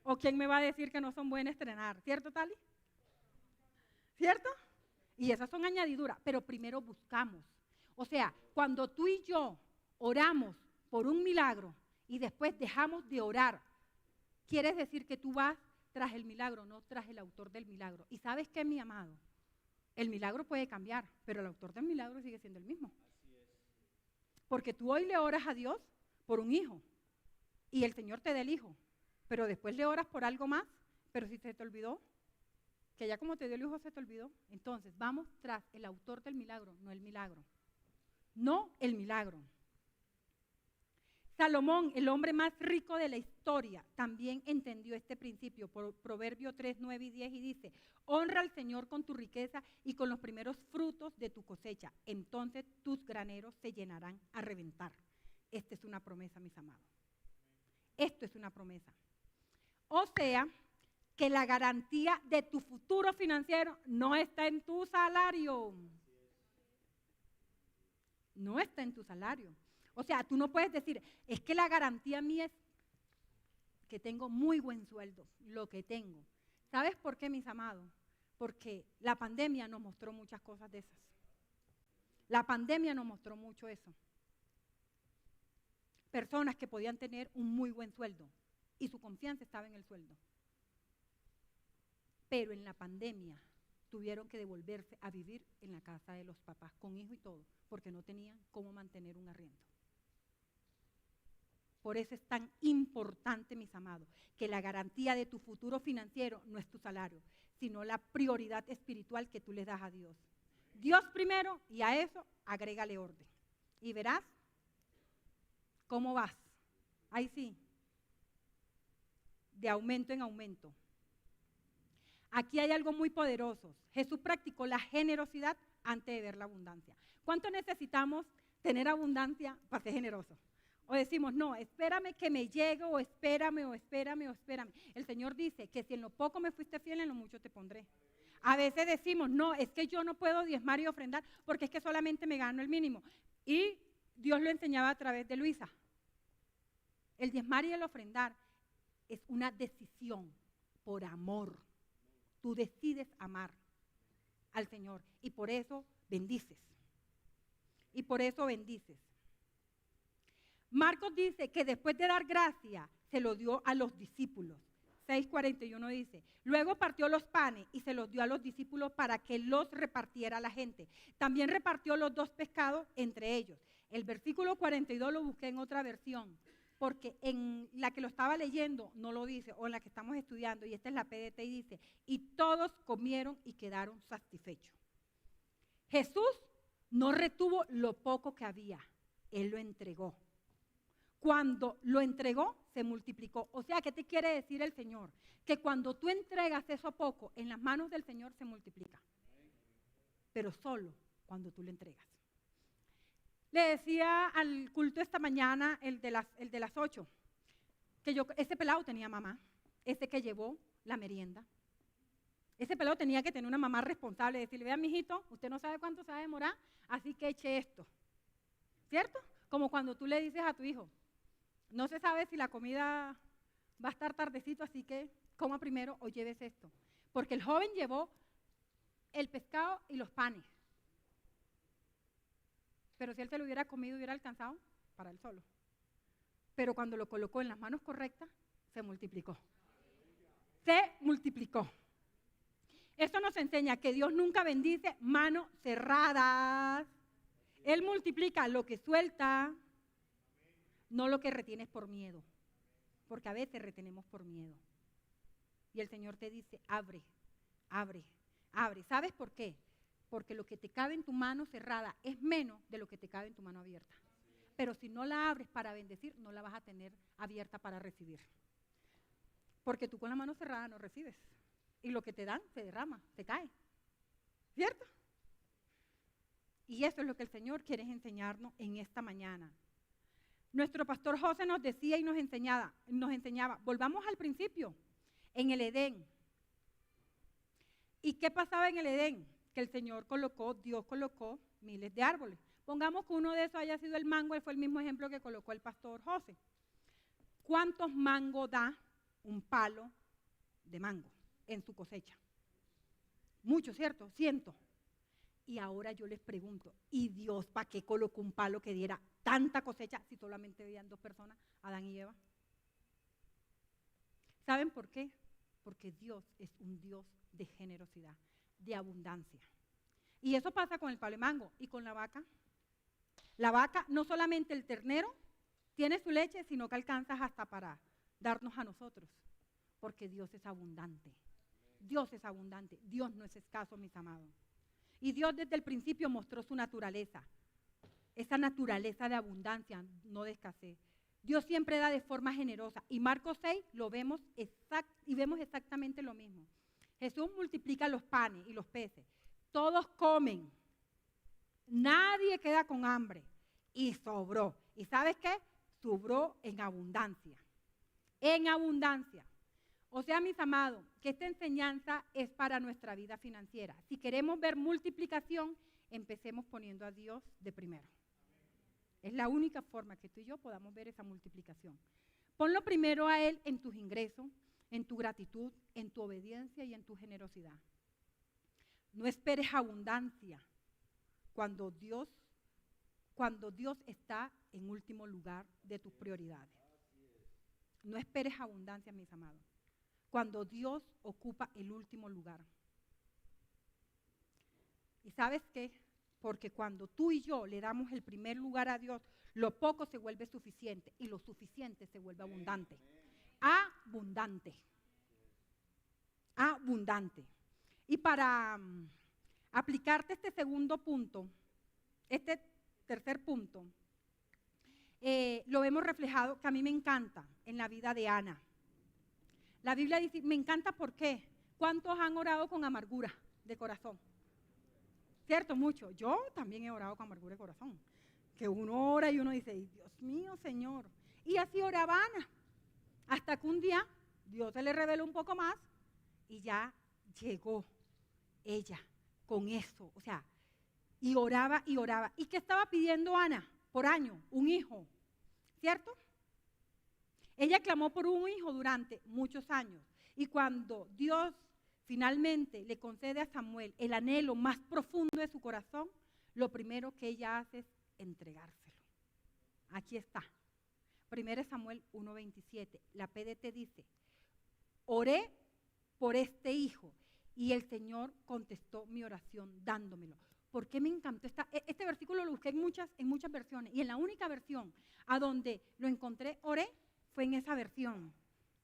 [SPEAKER 1] ¿O quién me va a decir que no son buenas estrenar? ¿Cierto, Tali? ¿Cierto? Y esas son añadiduras, pero primero buscamos. O sea, cuando tú y yo oramos por un milagro y después dejamos de orar, quiere decir que tú vas tras el milagro, no tras el autor del milagro. ¿Y sabes qué, mi amado? El milagro puede cambiar, pero el autor del milagro sigue siendo el mismo. Porque tú hoy le oras a Dios por un hijo y el Señor te da el hijo, pero después le oras por algo más, pero si se te olvidó, que ya como te dio el hijo se te olvidó, entonces vamos tras el autor del milagro, no el milagro. No el milagro. Salomón, el hombre más rico de la historia, también entendió este principio por Proverbio 3, 9 y 10 y dice, honra al Señor con tu riqueza y con los primeros frutos de tu cosecha, entonces tus graneros se llenarán a reventar. Esta es una promesa, mis amados. Esto es una promesa. O sea, que la garantía de tu futuro financiero no está en tu salario. No está en tu salario. O sea, tú no puedes decir, es que la garantía mía es que tengo muy buen sueldo, lo que tengo. ¿Sabes por qué, mis amados? Porque la pandemia nos mostró muchas cosas de esas. La pandemia nos mostró mucho eso. Personas que podían tener un muy buen sueldo y su confianza estaba en el sueldo. Pero en la pandemia tuvieron que devolverse a vivir en la casa de los papás, con hijo y todo, porque no tenían cómo mantener un arriendo. Por eso es tan importante, mis amados, que la garantía de tu futuro financiero no es tu salario, sino la prioridad espiritual que tú le das a Dios. Dios primero y a eso agrégale orden. Y verás cómo vas. Ahí sí, de aumento en aumento. Aquí hay algo muy poderoso. Jesús practicó la generosidad antes de ver la abundancia. ¿Cuánto necesitamos tener abundancia para ser generosos? O decimos, no, espérame que me llegue, o espérame, o espérame, o espérame. El Señor dice que si en lo poco me fuiste fiel, en lo mucho te pondré. A veces decimos, no, es que yo no puedo diezmar y ofrendar porque es que solamente me gano el mínimo. Y Dios lo enseñaba a través de Luisa. El diezmar y el ofrendar es una decisión por amor. Tú decides amar al Señor y por eso bendices. Y por eso bendices. Marcos dice que después de dar gracia, se lo dio a los discípulos. 6:41 dice, luego partió los panes y se los dio a los discípulos para que los repartiera a la gente. También repartió los 2 pescados entre ellos. El versículo 42 lo busqué en otra versión, porque en la que lo estaba leyendo no lo dice, o en la que estamos estudiando, y esta es la PDT y dice, y todos comieron y quedaron satisfechos. Jesús no retuvo lo poco que había, Él lo entregó. Cuando lo entregó, se multiplicó. O sea, ¿qué te quiere decir el Señor? Que cuando tú entregas eso poco en las manos del Señor, se multiplica. Pero solo cuando tú le entregas. Le decía al culto esta mañana, el de las 8, que ese pelado tenía mamá, ese que llevó la merienda. Ese pelado tenía que tener una mamá responsable, decirle, vea, mijito, usted no sabe cuánto se va a demorar, así que eche esto. ¿Cierto? Como cuando tú le dices a tu hijo, no se sabe si la comida va a estar tardecito, así que coma primero o lleves esto. Porque el joven llevó el pescado y los panes. Pero si él se lo hubiera comido, hubiera alcanzado para él solo. Pero cuando lo colocó en las manos correctas, se multiplicó. Se multiplicó. Esto nos enseña que Dios nunca bendice manos cerradas. Él multiplica lo que suelta, no lo que retienes por miedo, porque a veces retenemos por miedo. Y el Señor te dice, abre, abre, abre. ¿Sabes por qué? Porque lo que te cabe en tu mano cerrada es menos de lo que te cabe en tu mano abierta. Pero si no la abres para bendecir, no la vas a tener abierta para recibir. Porque tú con la mano cerrada no recibes. Y lo que te dan se derrama, se cae. ¿Cierto? Y eso es lo que el Señor quiere enseñarnos en esta mañana. Nuestro pastor José nos decía y nos enseñaba, volvamos al principio, en el Edén. ¿Y qué pasaba en el Edén? Que Dios colocó miles de árboles. Pongamos que uno de esos haya sido el mango, él fue el mismo ejemplo que colocó el pastor José. ¿Cuántos mangos da un palo de mango en su cosecha? Muchos, ¿cierto? 100. Y ahora yo les pregunto, ¿y Dios para qué colocó un palo que diera tanta cosecha si solamente veían 2 personas, Adán y Eva? ¿Saben por qué? Porque Dios es un Dios de generosidad, de abundancia. Y eso pasa con el palo de mango y con la vaca. La vaca, no solamente el ternero tiene su leche, sino que alcanza hasta para darnos a nosotros, porque Dios es abundante. Dios es abundante, Dios no es escaso, mis amados. Y Dios desde el principio mostró su naturaleza, esa naturaleza de abundancia, no de escasez. Dios siempre da de forma generosa. Y Marcos 6 lo vemos y vemos exactamente lo mismo. Jesús multiplica los panes y los peces. Todos comen. Nadie queda con hambre. Y sobró. ¿Y sabes qué? Sobró en abundancia. En abundancia. O sea, mis amados, que esta enseñanza es para nuestra vida financiera. Si queremos ver multiplicación, empecemos poniendo a Dios de primero. Es la única forma que tú y yo podamos ver esa multiplicación. Ponlo primero a Él en tus ingresos, en tu gratitud, en tu obediencia y en tu generosidad. No esperes abundancia cuando Dios está en último lugar de tus prioridades. No esperes abundancia, mis amados, cuando Dios ocupa el último lugar. ¿Y sabes qué? Porque cuando tú y yo le damos el primer lugar a Dios, lo poco se vuelve suficiente y lo suficiente se vuelve abundante. Abundante. Abundante. Y para aplicarte este segundo punto, este tercer punto, lo vemos reflejado, que a mí me encanta, en la vida de Ana. La Biblia dice, me encanta ¿por qué? ¿Cuántos han orado con amargura de corazón? ¿Cierto? Mucho. Yo también he orado con amargura de corazón. Que uno ora y uno dice, Dios mío, Señor. Y así oraba Ana. Hasta que un día Dios se le reveló un poco más y ya llegó ella con eso. O sea, y oraba y oraba. ¿Y qué estaba pidiendo Ana por año? Un hijo. ¿Cierto? Ella clamó por un hijo durante muchos años. Y cuando Dios finalmente le concede a Samuel el anhelo más profundo de su corazón, lo primero que ella hace es entregárselo. Aquí está. 1 Samuel 1:27. La PDT dice, oré por este hijo y el Señor contestó mi oración dándomelo. ¿Por qué me encantó? Este versículo lo busqué en muchas versiones y en la única versión a donde lo encontré, oré, fue en esa versión.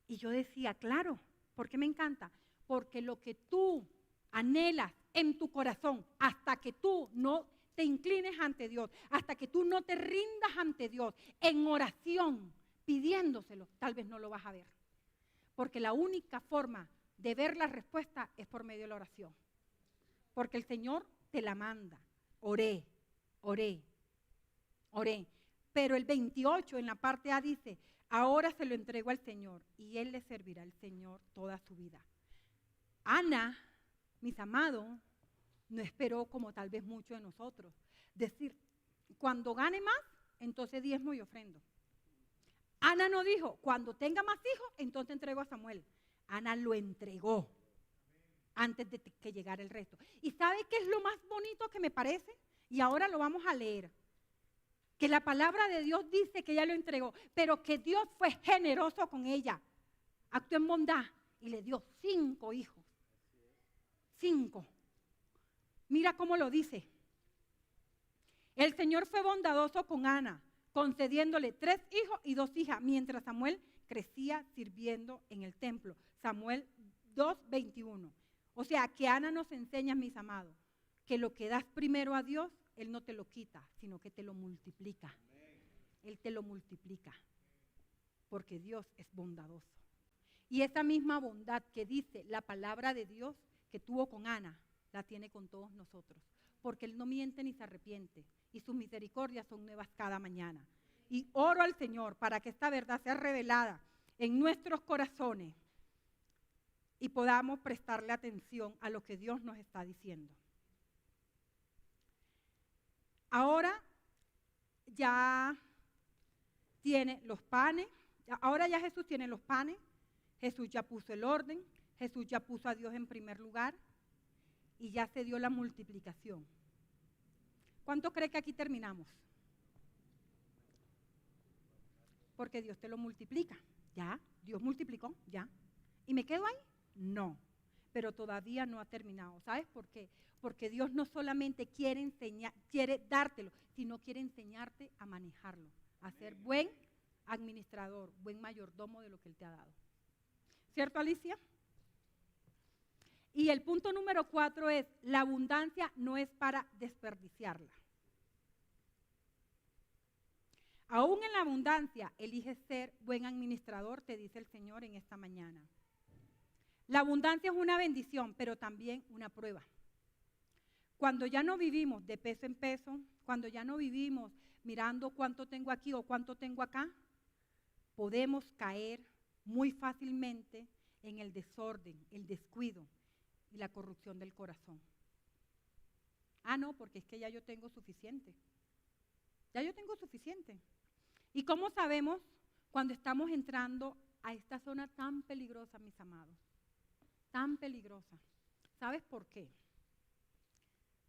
[SPEAKER 1] Y yo decía, claro, ¿por qué me encanta? Porque lo que tú anhelas en tu corazón, hasta que tú no te inclines ante Dios, hasta que tú no te rindas ante Dios en oración, pidiéndoselo, tal vez no lo vas a ver. Porque la única forma de ver la respuesta es por medio de la oración. Porque el Señor te la manda. Oré. Pero el 28 en la parte A dice, ahora se lo entrego al Señor y Él le servirá al Señor toda su vida. Ana, mis amados, no esperó como tal vez muchos de nosotros. Decir, cuando gane más, entonces diezmo y ofrendo. Ana no dijo, cuando tenga más hijos, entonces entrego a Samuel. Ana lo entregó antes de que llegara el resto. ¿Y sabe qué es lo más bonito que me parece? Y ahora lo vamos a leer. Que la palabra de Dios dice que ella lo entregó, pero que Dios fue generoso con ella. Actuó en bondad y le dio 5 hijos. 5. Mira cómo lo dice. El Señor fue bondadoso con Ana, concediéndole 3 hijos y 2 hijas, mientras Samuel crecía sirviendo en el templo. Samuel 2:21. O sea, que Ana nos enseña, mis amados, que lo que das primero a Dios, Él no te lo quita, sino que te lo multiplica. Él te lo multiplica, porque Dios es bondadoso. Y esa misma bondad que dice la palabra de Dios que tuvo con Ana, la tiene con todos nosotros. porque Él no miente ni se arrepiente, y sus misericordias son nuevas cada mañana. Y oro al Señor para que esta verdad sea revelada en nuestros corazones y podamos prestarle atención a lo que Dios nos está diciendo. Ahora ya tiene los panes, ahora ya Jesús tiene los panes, Jesús ya puso el orden, Jesús ya puso a Dios en primer lugar y ya se dio la multiplicación. ¿Cuánto cree que aquí terminamos? Porque Dios te lo multiplica, ya, Dios multiplicó, ya. ¿Y me quedo ahí? No, pero todavía no ha terminado. ¿Sabes por qué? Porque Dios no solamente quiere dártelo, sino quiere enseñarte a manejarlo, a ser buen administrador, buen mayordomo de lo que Él te ha dado. ¿Cierto, Alicia? Y el punto número 4 es, la abundancia no es para desperdiciarla. Aún en la abundancia, eliges ser buen administrador, te dice el Señor en esta mañana. La abundancia es una bendición, pero también una prueba. Cuando ya no vivimos de peso en peso, cuando ya no vivimos mirando cuánto tengo aquí o cuánto tengo acá, podemos caer muy fácilmente en el desorden, el descuido y la corrupción del corazón. Ah, no, porque es que ya yo tengo suficiente. Ya yo tengo suficiente. ¿Y cómo sabemos cuando estamos entrando a esta zona tan peligrosa, mis amados? Tan peligrosa. ¿Sabes por qué?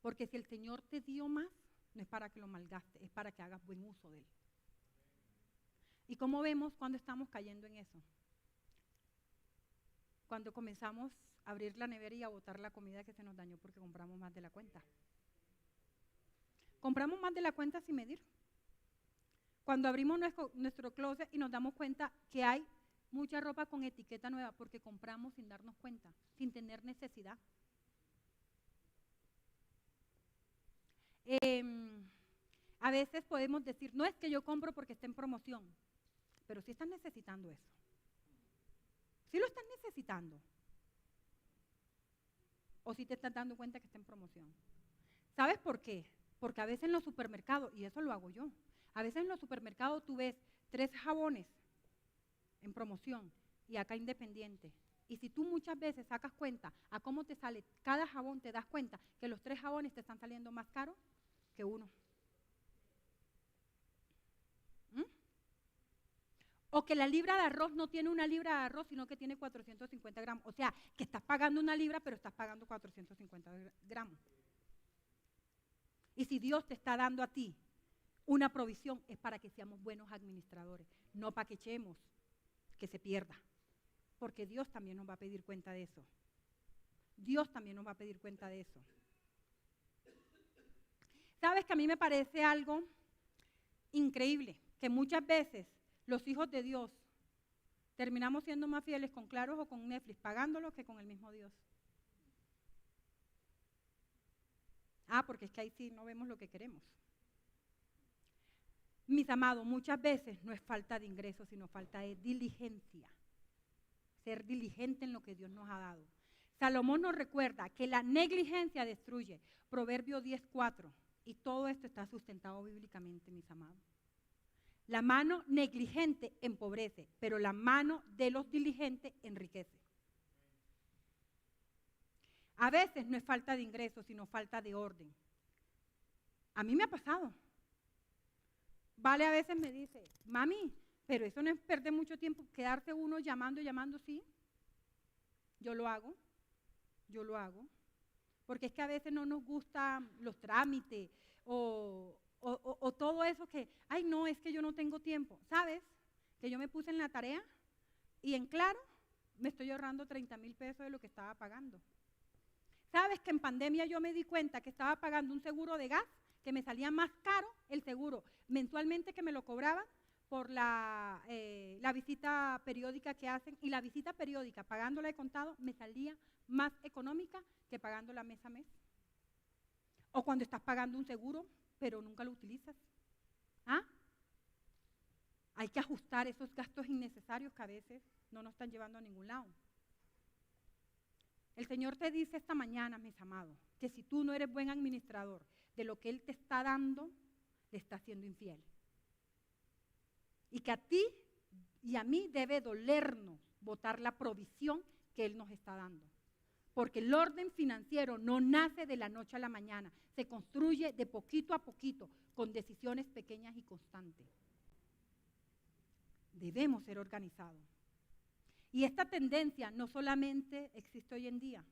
[SPEAKER 1] Porque si el Señor te dio más, no es para que lo malgastes, es para que hagas buen uso de Él. ¿Y cómo vemos cuando estamos cayendo en eso? Cuando comenzamos a abrir la nevera y a botar la comida que se nos dañó porque compramos más de la cuenta. Compramos más de la cuenta sin medir. Cuando abrimos nuestro closet y nos damos cuenta que hay mucha ropa con etiqueta nueva porque compramos sin darnos cuenta, sin tener necesidad. A veces podemos decir, no es que yo compro porque está en promoción, pero sí estás necesitando eso. Sí lo estás necesitando. O sí te estás dando cuenta que está en promoción. ¿Sabes por qué? Porque a veces en los supermercados, y eso lo hago yo, a veces en los supermercados tú ves 3 jabones en promoción y acá independiente. Y si tú muchas veces sacas cuenta a cómo te sale cada jabón, te das cuenta que los 3 jabones te están saliendo más caros que uno. O que la libra de arroz no tiene una libra de arroz, sino que tiene 450 gramos. O sea, que estás pagando una libra, pero estás pagando 450 gramos. Y si Dios te está dando a ti una provisión, es para que seamos buenos administradores, no para que echemos, que se pierda. Porque Dios también nos va a pedir cuenta de eso. Dios también nos va a pedir cuenta de eso. ¿Sabes que a mí me parece algo increíble? Que muchas veces los hijos de Dios terminamos siendo más fieles con Claro o con Netflix, pagándolo que con el mismo Dios. Ah, porque es que ahí sí no vemos lo que queremos. Mis amados, muchas veces no es falta de ingresos, sino falta de diligencia. Ser diligente en lo que Dios nos ha dado. Salomón nos recuerda que la negligencia destruye. Proverbio 10:4. Y todo esto está sustentado bíblicamente, mis amados. La mano negligente empobrece, pero la mano de los diligentes enriquece. A veces no es falta de ingresos, sino falta de orden. A mí me ha pasado. Vale, a veces me dice, mami, pero eso no es perder mucho tiempo, quedarse uno llamando, sí. Yo lo hago. Porque es que a veces no nos gustan los trámites o todo eso que, ay no, es que yo no tengo tiempo. ¿Sabes? Que yo me puse en la tarea y en Claro me estoy ahorrando 30,000 pesos de lo que estaba pagando. ¿Sabes que en pandemia yo me di cuenta que estaba pagando un seguro de gas que me salía más caro el seguro mensualmente que me lo cobraban por la visita periódica que hacen? Y la visita periódica, pagándola de contado, me salía más económica que pagándola mes a mes. O cuando estás pagando un seguro, pero nunca lo utilizas. ¿Ah? Hay que ajustar esos gastos innecesarios que a veces no nos están llevando a ningún lado. El Señor te dice esta mañana, mis amados, que si tú no eres buen administrador de lo que Él te está dando, le estás siendo infiel. Y que a ti y a mí debe dolernos botar la provisión que Él nos está dando. Porque el orden financiero no nace de la noche a la mañana, se construye de poquito a poquito, con decisiones pequeñas y constantes. Debemos ser organizados. Y esta tendencia no solamente existe hoy en día,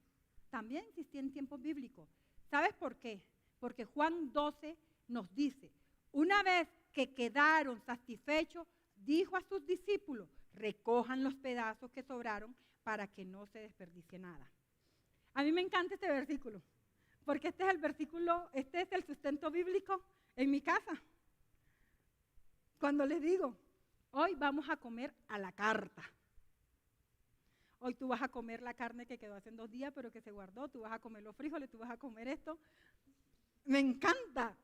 [SPEAKER 1] también existía en tiempos bíblicos. ¿Sabes por qué? Porque Juan 12 nos dice, una vez que quedaron satisfechos, dijo a sus discípulos, recojan los pedazos que sobraron para que no se desperdicie nada. A mí me encanta este versículo, porque este es el sustento bíblico en mi casa. Cuando les digo, hoy vamos a comer a la carta. Hoy tú vas a comer la carne que quedó hace 2 días, pero que se guardó, tú vas a comer los frijoles, tú vas a comer esto. Me encanta.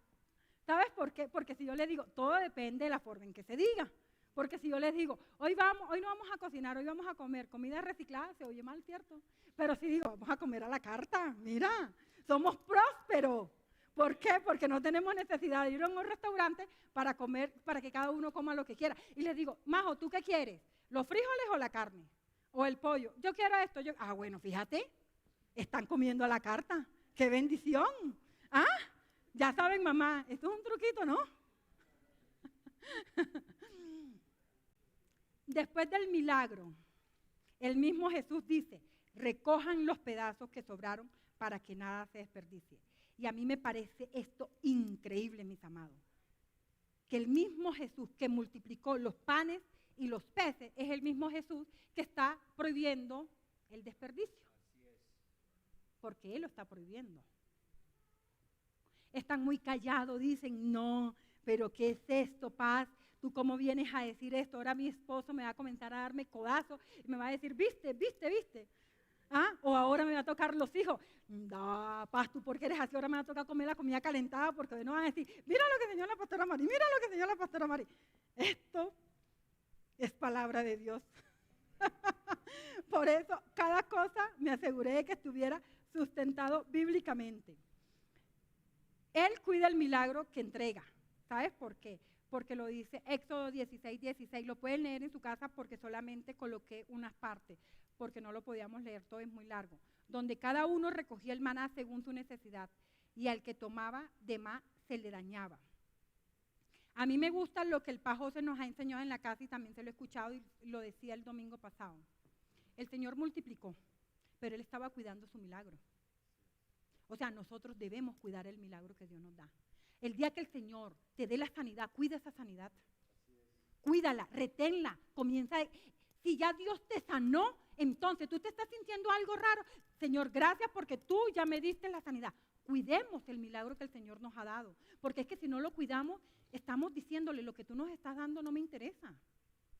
[SPEAKER 1] ¿Sabes por qué? Porque si yo les digo, todo depende de la forma en que se diga. Porque si yo les digo, hoy no vamos a cocinar, hoy vamos a comer comida reciclada, se oye mal, ¿cierto? Pero si digo, vamos a comer a la carta, mira, somos prósperos. ¿Por qué? Porque no tenemos necesidad de ir a un restaurante para comer, para que cada uno coma lo que quiera. Y les digo, Majo, ¿tú qué quieres? ¿Los frijoles o la carne? ¿O el pollo? Yo quiero esto. Bueno, fíjate, están comiendo a la carta. ¡Qué bendición! ¿Ah? Ya saben, mamá, esto es un truquito, ¿no? Después del milagro, el mismo Jesús dice, recojan los pedazos que sobraron para que nada se desperdicie. Y a mí me parece esto increíble, mis amados. Que el mismo Jesús que multiplicó los panes y los peces es el mismo Jesús que está prohibiendo el desperdicio.
[SPEAKER 2] Así es.
[SPEAKER 1] Porque Él lo está prohibiendo. Están muy callados, dicen, no, pero ¿qué es esto, Paz? ¿Tú cómo vienes a decir esto? Ahora mi esposo me va a comenzar a darme codazos y me va a decir, viste. ¿Ah? O ahora me va a tocar los hijos. No, Paz, ¿tú por qué eres así? Ahora me va a tocar comer la comida calentada porque hoy no van a decir, mira lo que enseñó la pastora Mari, mira lo que enseñó la pastora Mari. Esto es palabra de Dios. Por eso, cada cosa me aseguré de que estuviera sustentado bíblicamente. Él cuida el milagro que entrega. ¿Sabes por qué? Porque lo dice Éxodo 16:16. Lo pueden leer en su casa porque solamente coloqué unas partes, porque no lo podíamos leer todo, es muy largo. Donde cada uno recogía el maná según su necesidad y al que tomaba de más se le dañaba. A mí me gusta lo que el Paz José nos ha enseñado en la casa y también se lo he escuchado y lo decía el domingo pasado. El Señor multiplicó, pero Él estaba cuidando su milagro. O sea, nosotros debemos cuidar el milagro que Dios nos da. El día que el Señor te dé la sanidad, cuida esa sanidad. Cuídala, reténla, si ya Dios te sanó, entonces tú te estás sintiendo algo raro. Señor, gracias porque tú ya me diste la sanidad. Cuidemos el milagro que el Señor nos ha dado. Porque es que si no lo cuidamos, estamos diciéndole, lo que tú nos estás dando no me interesa.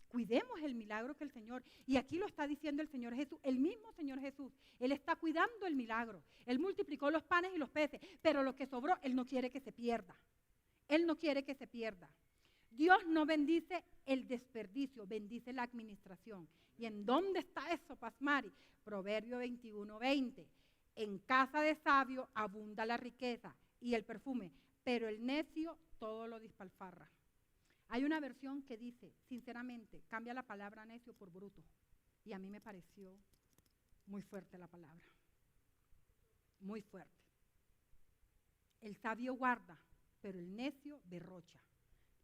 [SPEAKER 1] Cuidemos el milagro que el Señor, y aquí lo está diciendo el Señor Jesús, el mismo Señor Jesús, Él está cuidando el milagro. Él multiplicó los panes y los peces, pero lo que sobró, Él no quiere que se pierda. Él no quiere que se pierda. Dios no bendice el desperdicio, bendice la administración. ¿Y en dónde está eso, Pasmari? Proverbio 21:20. En casa de sabio abunda la riqueza y el perfume, pero el necio todo lo despilfarra. Hay una versión que dice, sinceramente, cambia la palabra necio por bruto. Y a mí me pareció muy fuerte la palabra. Muy fuerte. El sabio guarda, pero el necio derrocha.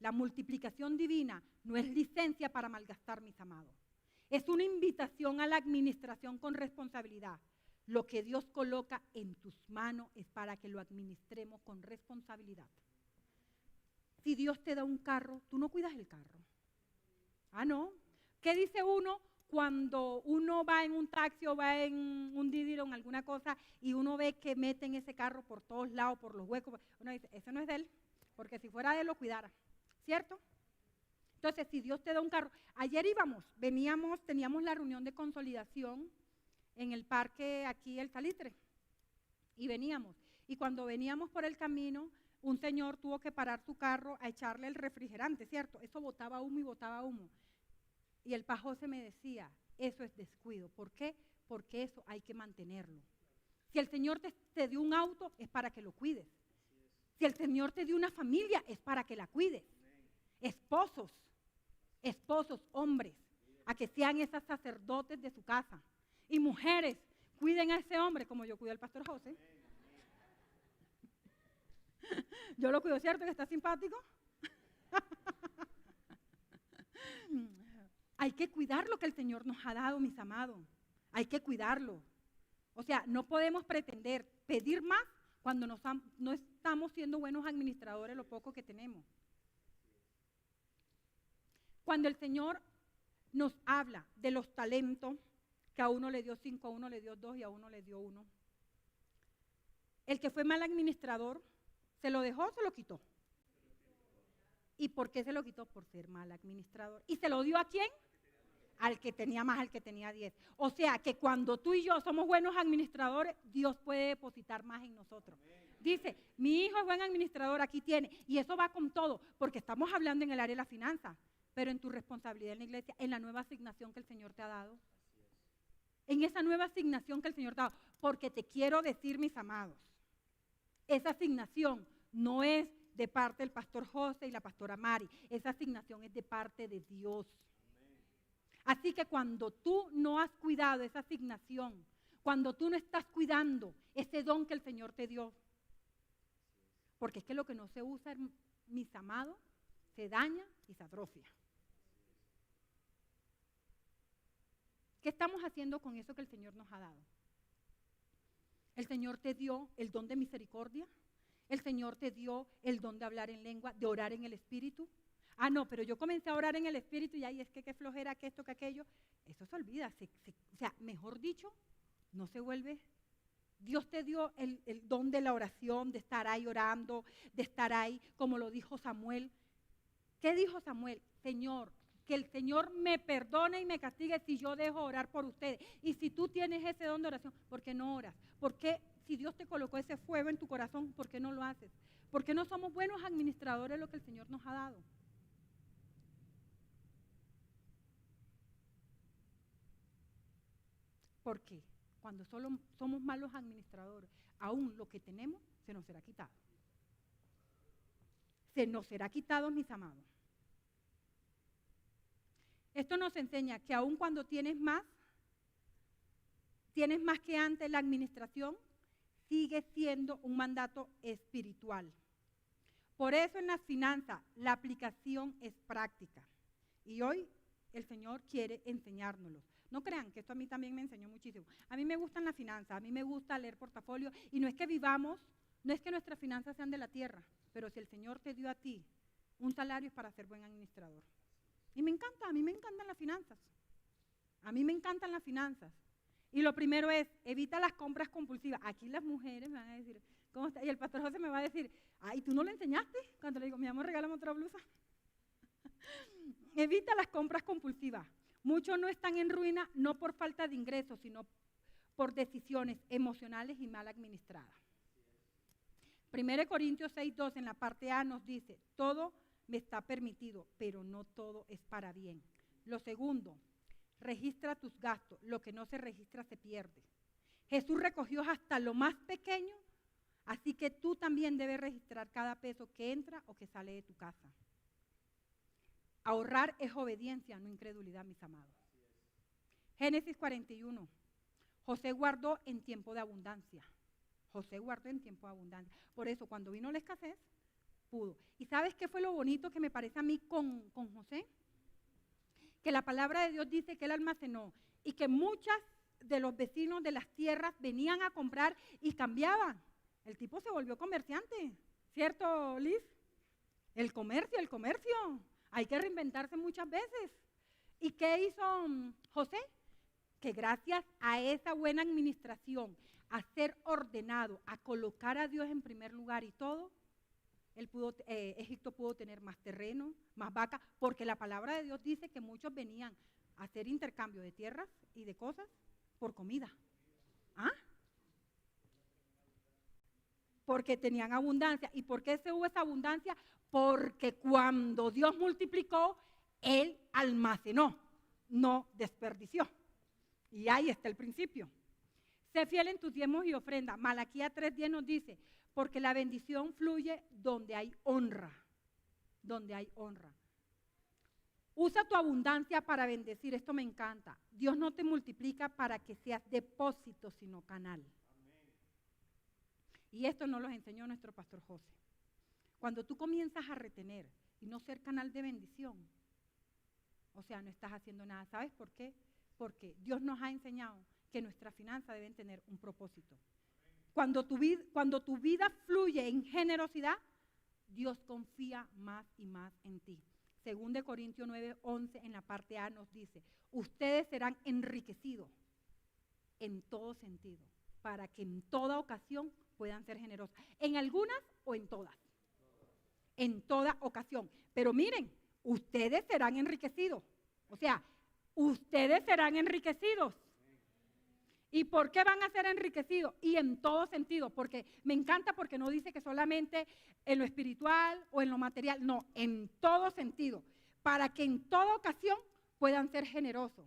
[SPEAKER 1] La multiplicación divina no es licencia para malgastar, mis amados. Es una invitación a la administración con responsabilidad. Lo que Dios coloca en tus manos es para que lo administremos con responsabilidad. Si Dios te da un carro, tú no cuidas el carro. Ah, no. ¿Qué dice uno cuando uno va en un taxi o va en un Didi o en alguna cosa y uno ve que meten ese carro por todos lados, por los huecos? Uno dice, ese no es de él, porque si fuera de él lo cuidara, ¿cierto? Entonces, si Dios te da un carro, ayer teníamos la reunión de consolidación en el parque aquí, el Salitre, y veníamos. Y cuando veníamos por el camino, un señor tuvo que parar su carro a echarle el refrigerante, ¿cierto? Eso botaba humo y botaba humo. Y el Paz José me decía, eso es descuido. ¿Por qué? Porque eso hay que mantenerlo. Si el Señor te dio un auto, es para que lo cuides. Si el Señor te dio una familia, es para que la cuides. Esposos, hombres, a que sean esos sacerdotes de su casa. Y mujeres, cuiden a ese hombre como yo cuido al pastor José. Yo lo cuido, ¿cierto? Que está simpático. Hay que cuidar lo que el Señor nos ha dado, mis amados. Hay que cuidarlo. O sea, no podemos pretender pedir más cuando no estamos siendo buenos administradores de lo poco que tenemos. Cuando el Señor nos habla de los talentos, que a uno le dio 5, a uno le dio 2 y a uno le dio 1. El que fue mal administrador, ¿se lo dejó o se lo quitó? ¿Y por qué se lo quitó? Por ser mal administrador. ¿Y se lo dio a quién? Al que tenía más, al que tenía 10. O sea, que cuando tú y yo somos buenos administradores, Dios puede depositar más en nosotros. Dice, mi hijo es buen administrador, aquí tiene. Y eso va con todo, porque estamos hablando en el área de la finanza, pero en tu responsabilidad en la iglesia, en la nueva asignación que el Señor te ha dado. En esa nueva asignación que el Señor te ha dado. Porque te quiero decir, mis amados, esa asignación no es de parte del pastor José y la pastora Mari. Esa asignación es de parte de Dios. Así que cuando tú no has cuidado esa asignación, cuando tú no estás cuidando ese don que el Señor te dio, porque es que lo que no se usa, mis amados, se daña y se atrofia. ¿Qué estamos haciendo con eso que el Señor nos ha dado? El Señor te dio el don de misericordia. El Señor te dio el don de hablar en lengua, de orar en el Espíritu. Ah, no, pero yo comencé a orar en el Espíritu y ahí es que qué flojera, que esto, que aquello. Eso se olvida. O sea, mejor dicho, no se vuelve. Dios te dio el don de la oración, de estar ahí orando, de estar ahí, como lo dijo Samuel. ¿Qué dijo Samuel? Señor, que el Señor me perdone y me castigue si yo dejo orar por ustedes. Y si tú tienes ese don de oración, ¿por qué no oras? ¿Por qué, si Dios te colocó ese fuego en tu corazón, por qué no lo haces? ¿Por qué no somos buenos administradores de lo que el Señor nos ha dado? ¿Por qué? Cuando solo somos malos administradores, aún lo que tenemos se nos será quitado. Se nos será quitado, mis amados. Esto nos enseña que aún cuando tienes más que antes la administración, sigue siendo un mandato espiritual. Por eso en las finanzas la aplicación es práctica. Y hoy el Señor quiere enseñárnoslo. No crean que esto a mí también me enseñó muchísimo. A mí me gustan las finanzas, a mí me gusta leer portafolio y no es que vivamos, no es que nuestras finanzas sean de la tierra, pero si el Señor te dio a ti un salario es para ser buen administrador. Y me encanta, a mí me encantan las finanzas. A mí me encantan las finanzas. Y lo primero es, evita las compras compulsivas. Aquí las mujeres me van a decir, ¿cómo está? Y el pastor José me va a decir, ay, ¿tú no lo enseñaste? Cuando le digo, mi amor, regálame otra blusa. Evita las compras compulsivas. Muchos no están en ruina, no por falta de ingresos, sino por decisiones emocionales y mal administradas. 1 Corintios 6:2 en la parte A nos dice, todo me está permitido, pero no todo es para bien. Lo segundo, registra tus gastos, lo que no se registra se pierde. Jesús recogió hasta lo más pequeño, así que tú también debes registrar cada peso que entra o que sale de tu casa. Ahorrar es obediencia, no incredulidad, mis amados. Génesis 41. José guardó en tiempo de abundancia. José guardó en tiempo de abundancia. Por eso, cuando vino la escasez, pudo. ¿Y sabes qué fue lo bonito que me parece a mí con José? Que la palabra de Dios dice que él almacenó y que muchas de los vecinos de las tierras venían a comprar y cambiaban. El tipo se volvió comerciante, ¿cierto, Liz? El comercio. Hay que reinventarse muchas veces. ¿Y qué hizo José? Que gracias a esa buena administración, a ser ordenado, a colocar a Dios en primer lugar y todo, Egipto pudo tener más terreno, más vacas, porque la palabra de Dios dice que muchos venían a hacer intercambio de tierras y de cosas por comida. ¿Ah? Porque tenían abundancia. ¿Y por qué se hubo esa abundancia? Porque cuando Dios multiplicó, Él almacenó, no desperdició. Y ahí está el principio. Sé fiel en tus diezmos y ofrendas. Malaquías 3:10 nos dice, porque la bendición fluye donde hay honra. Donde hay honra. Usa tu abundancia para bendecir. Esto me encanta. Dios no te multiplica para que seas depósito, sino canal. Amén. Y esto nos lo enseñó nuestro pastor José. Cuando tú comienzas a retener y no ser canal de bendición, o sea, no estás haciendo nada. ¿Sabes por qué? Porque Dios nos ha enseñado que nuestras finanzas deben tener un propósito. Cuando tu vida fluye en generosidad, Dios confía más y más en ti. Según de Corintios 9:11 en la parte A nos dice, ustedes serán enriquecidos en todo sentido, para que en toda ocasión puedan ser generosos. En algunas o en todas. En toda ocasión. Pero miren, ustedes serán enriquecidos. O sea, ustedes serán enriquecidos. ¿Y por qué van a ser enriquecidos? Y en todo sentido, porque me encanta porque no dice que solamente en lo espiritual o en lo material, no, en todo sentido, para que en toda ocasión puedan ser generosos.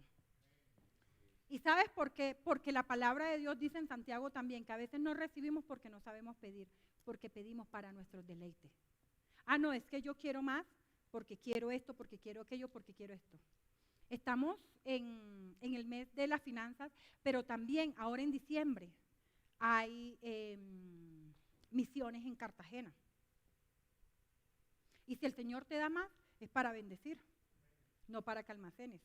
[SPEAKER 1] ¿Y sabes por qué? Porque la palabra de Dios dice en Santiago también que a veces no recibimos porque no sabemos pedir, porque pedimos para nuestros deleites. Ah, no, es que yo quiero más porque quiero esto, porque quiero aquello, porque quiero esto. Estamos en el mes de las finanzas, pero también ahora en diciembre hay misiones en Cartagena. Y si el Señor te da más, es para bendecir, no para que almacenes.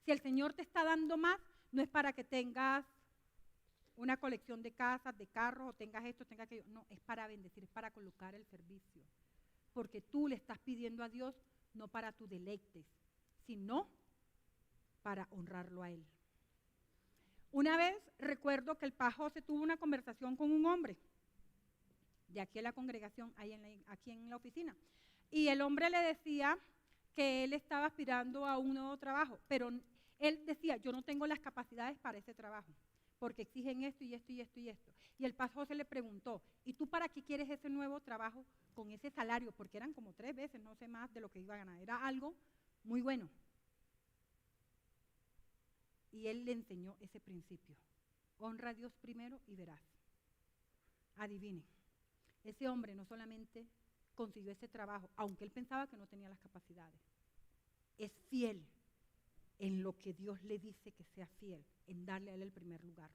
[SPEAKER 1] Si el Señor te está dando más, no es para que tengas una colección de casas, de carros, o tengas esto, tengas aquello. No, es para bendecir, es para colocar el servicio. Porque tú le estás pidiendo a Dios no para tus deleites, sino para honrarlo a Él. Una vez recuerdo que el pastor José tuvo una conversación con un hombre de aquí en la congregación, aquí en la oficina, y el hombre le decía que él estaba aspirando a un nuevo trabajo, pero él decía, yo no tengo las capacidades para ese trabajo, porque exigen esto y esto y esto y esto. Y el pastor José le preguntó, ¿y tú para qué quieres ese nuevo trabajo con ese salario? Porque eran como 3 veces, no sé más de lo que iba a ganar, era algo muy bueno. Y él le enseñó ese principio. Honra a Dios primero y verás. Adivinen, ese hombre no solamente consiguió ese trabajo, aunque él pensaba que no tenía las capacidades. Es fiel en lo que Dios le dice que sea fiel, en darle a él el primer lugar.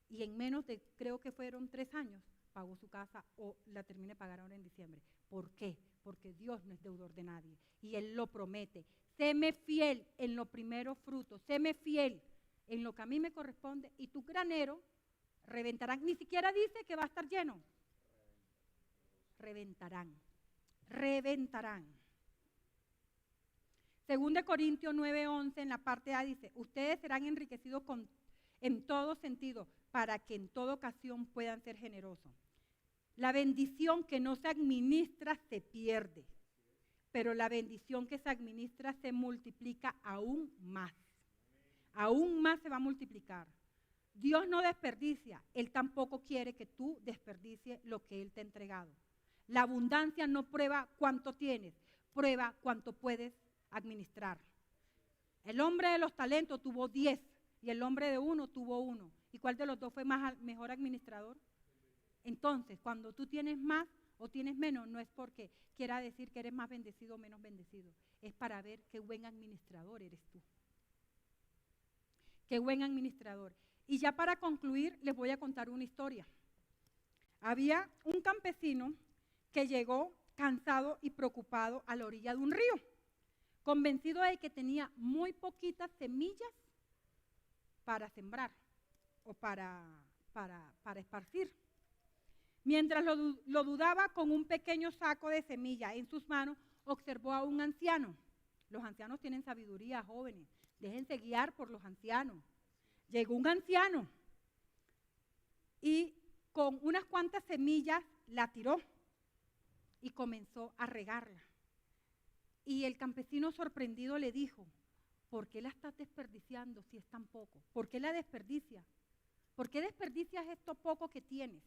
[SPEAKER 1] Y en menos de, creo que fueron 3 años, pagó su casa o la termine de pagar ahora en diciembre. ¿Por qué? Porque Dios no es deudor de nadie y Él lo promete. Séme fiel en los primeros frutos, séme fiel en lo que a mí me corresponde y tu granero reventarán. Ni siquiera dice que va a estar lleno. Reventarán. Según de Corintios 9:11 en la parte A dice, ustedes serán enriquecidos en todo sentido para que en toda ocasión puedan ser generosos. La bendición que no se administra se pierde, pero la bendición que se administra se multiplica aún más. Aún más se va a multiplicar. Dios no desperdicia, Él tampoco quiere que tú desperdicies lo que Él te ha entregado. La abundancia no prueba cuánto tienes, prueba cuánto puedes administrar. El hombre de los talentos tuvo 10 y el hombre de 1 tuvo 1. ¿Y cuál de los dos fue mejor administrador? Entonces, cuando tú tienes más o tienes menos, no es porque quiera decir que eres más bendecido o menos bendecido. Es para ver qué buen administrador eres tú. Qué buen administrador. Y ya para concluir, les voy a contar una historia. Había un campesino que llegó cansado y preocupado a la orilla de un río, convencido de que tenía muy poquitas semillas para sembrar o para esparcir. Mientras lo dudaba, con un pequeño saco de semillas en sus manos, observó a un anciano. Los ancianos tienen sabiduría, jóvenes. Déjense guiar por los ancianos. Llegó un anciano y con unas cuantas semillas la tiró y comenzó a regarla. Y el campesino sorprendido le dijo, ¿por qué la estás desperdiciando si es tan poco? ¿Por qué la desperdicias? ¿Por qué desperdicias esto poco que tienes?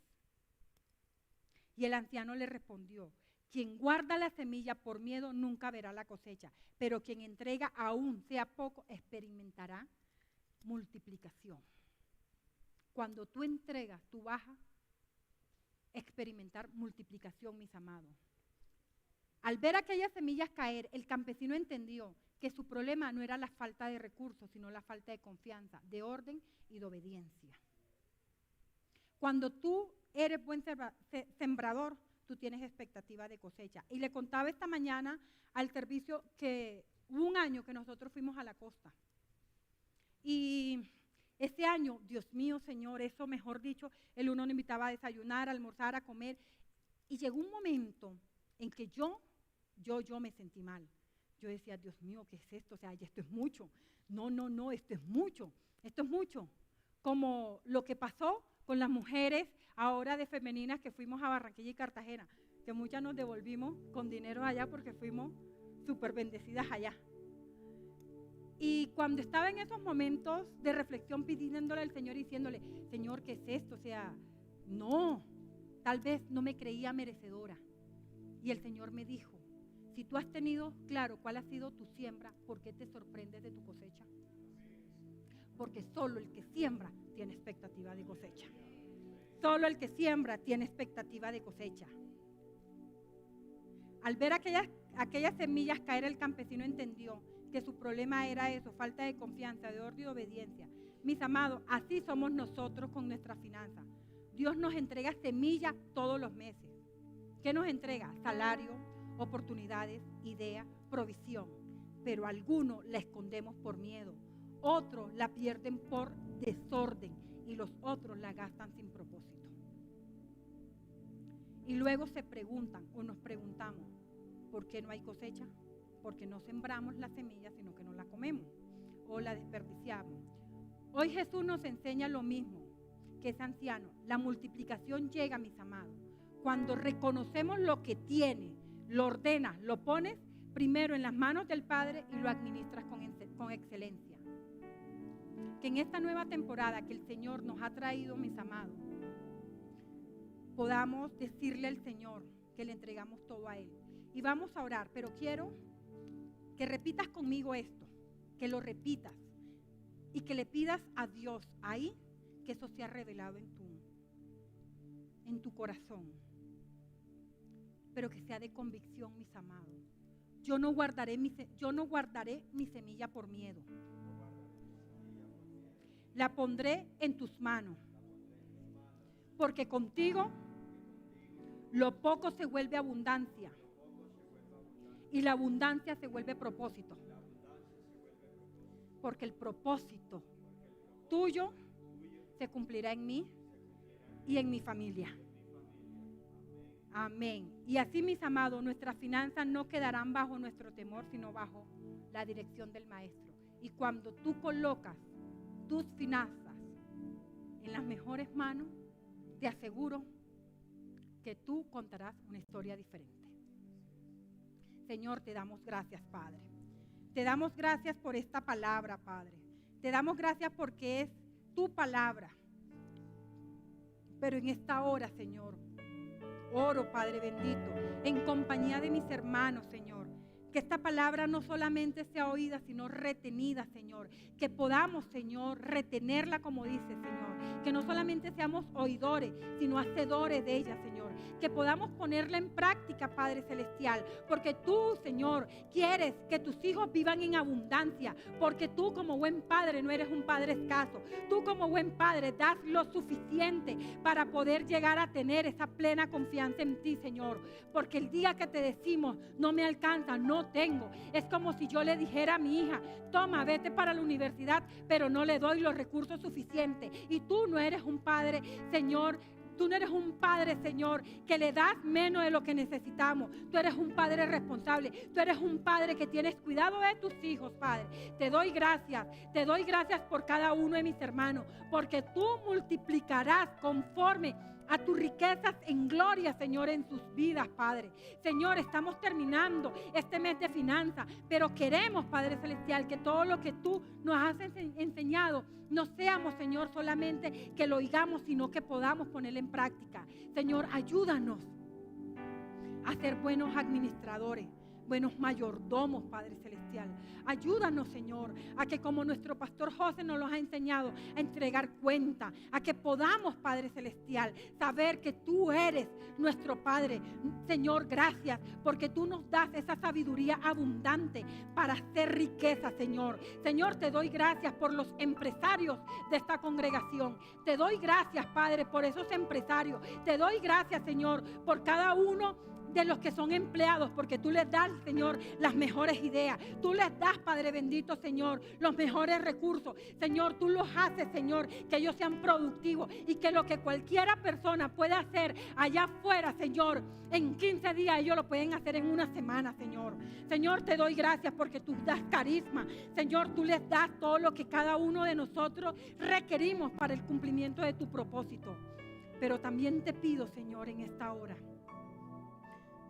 [SPEAKER 1] Y el anciano le respondió, Quien guarda la semilla por miedo nunca verá la cosecha, pero quien entrega aún sea poco experimentará multiplicación. Cuando tú entregas, tú vas a experimentar multiplicación, mis amados. Al ver aquellas semillas caer, el campesino entendió que su problema no era la falta de recursos, sino la falta de confianza, de orden y de obediencia. Cuando tú eres buen sembrador, tú tienes expectativa de cosecha. Y le contaba esta mañana al servicio que hubo un año que nosotros fuimos a la costa. Y ese año, Dios mío, Señor, eso mejor dicho, el uno nos invitaba a desayunar, a almorzar, a comer. Y llegó un momento en que yo me sentí mal. Yo decía, Dios mío, ¿qué es esto? O sea, ya esto es mucho. No, esto es mucho. Esto es mucho. Como lo que pasó con las mujeres ahora de femeninas que fuimos a Barranquilla y Cartagena, que muchas nos devolvimos con dinero allá porque fuimos súper bendecidas allá. Y cuando estaba en esos momentos de reflexión pidiéndole al Señor, diciéndole, Señor, ¿qué es esto? O sea, no, tal vez no me creía merecedora. Y el Señor me dijo, si tú has tenido claro cuál ha sido tu siembra, ¿por qué te sorprendes de tu cosecha? Porque solo el que siembra tiene expectativa de cosecha. Solo el que siembra tiene expectativa de cosecha. Al ver aquellas semillas caer, el campesino entendió que su problema era eso, falta de confianza, de orden y obediencia. Mis amados, así somos nosotros con nuestras finanzas. Dios nos entrega semillas todos los meses. ¿Qué nos entrega? Salario, oportunidades, ideas, provisión. Pero algunos la escondemos por miedo, otros la pierden por desorden y los otros la gastan sin propósito. Y luego se preguntan o nos preguntamos, ¿por qué no hay cosecha? Porque no sembramos la semilla, sino que no la comemos o la desperdiciamos. Hoy Jesús nos enseña lo mismo que ese anciano. La multiplicación llega, mis amados, cuando reconocemos lo que tiene, lo ordenas, lo pones primero en las manos del Padre y lo administras con excelencia. Que en esta nueva temporada que el Señor nos ha traído, mis amados, podamos decirle al Señor que le entregamos todo a Él. Y vamos a orar, pero quiero que repitas conmigo esto, que lo repitas y que le pidas a Dios ahí que eso sea revelado en tu corazón, pero que sea de convicción, mis amados. Yo no guardaré mi semilla por miedo. La pondré en tus manos, porque contigo lo poco se vuelve abundancia y la abundancia se vuelve propósito. Porque el propósito tuyo se cumplirá en mí y en mi familia. Amén. Y así, mis amados, nuestras finanzas no quedarán bajo nuestro temor, sino bajo la dirección del Maestro. Y cuando tú colocas tus finanzas en las mejores manos, te aseguro que tú contarás una historia diferente. Señor, te damos gracias, Padre. Te damos gracias por esta palabra, Padre. Te damos gracias porque es tu palabra. Pero en esta hora, Señor, oro, Padre bendito, en compañía de mis hermanos, Señor, que esta palabra no solamente sea oída, sino retenida, Señor. Que podamos, Señor, retenerla como dice, Señor. Que no solamente seamos oidores, sino hacedores de ella, Señor. Que podamos ponerla en práctica, Padre Celestial. Porque tú, Señor, quieres que tus hijos vivan en abundancia. Porque tú, como buen Padre, no eres un Padre escaso. Tú, como buen Padre, das lo suficiente para poder llegar a tener esa plena confianza en ti, Señor. Porque el día que te decimos, no me alcanza, no tengo, es como si yo le dijera a mi hija, toma, vete para la universidad, pero no le doy los recursos suficientes. Y tú no eres un padre, Señor. Tú no eres un padre, Señor, que le das menos de lo que necesitamos. Tú eres un padre responsable. Tú eres un padre que tienes cuidado de tus hijos, Padre. Te doy gracias. Te doy gracias por cada uno de mis hermanos, porque tú multiplicarás conforme a tus riquezas en gloria, Señor, en sus vidas, Padre. Señor, estamos terminando este mes de finanzas, pero queremos, Padre Celestial, que todo lo que tú nos has enseñado, no seamos, Señor, solamente que lo oigamos, sino que podamos ponerlo en práctica. Señor, ayúdanos a ser buenos administradores, buenos mayordomos, Padre Celestial. Ayúdanos, Señor, a que como nuestro pastor José nos los ha enseñado, a entregar cuenta, a que podamos, Padre Celestial, saber que tú eres nuestro Padre. Señor, gracias, porque tú nos das esa sabiduría abundante para hacer riqueza, Señor. Señor, te doy gracias por los empresarios de esta congregación. Te doy gracias, Padre, por esos empresarios. Te doy gracias, Señor, por cada uno de los que son empleados, porque tú les das, Señor, las mejores ideas. Tú les das, Padre bendito, Señor, los mejores recursos. Señor, tú los haces, Señor, que ellos sean productivos y que lo que cualquiera persona puede hacer allá afuera, Señor, en 15 días ellos lo pueden hacer en una semana, Señor. Señor, te doy gracias porque tú das carisma. Señor, tú les das todo lo que cada uno de nosotros requerimos para el cumplimiento de tu propósito. Pero también te pido, Señor, en esta hora,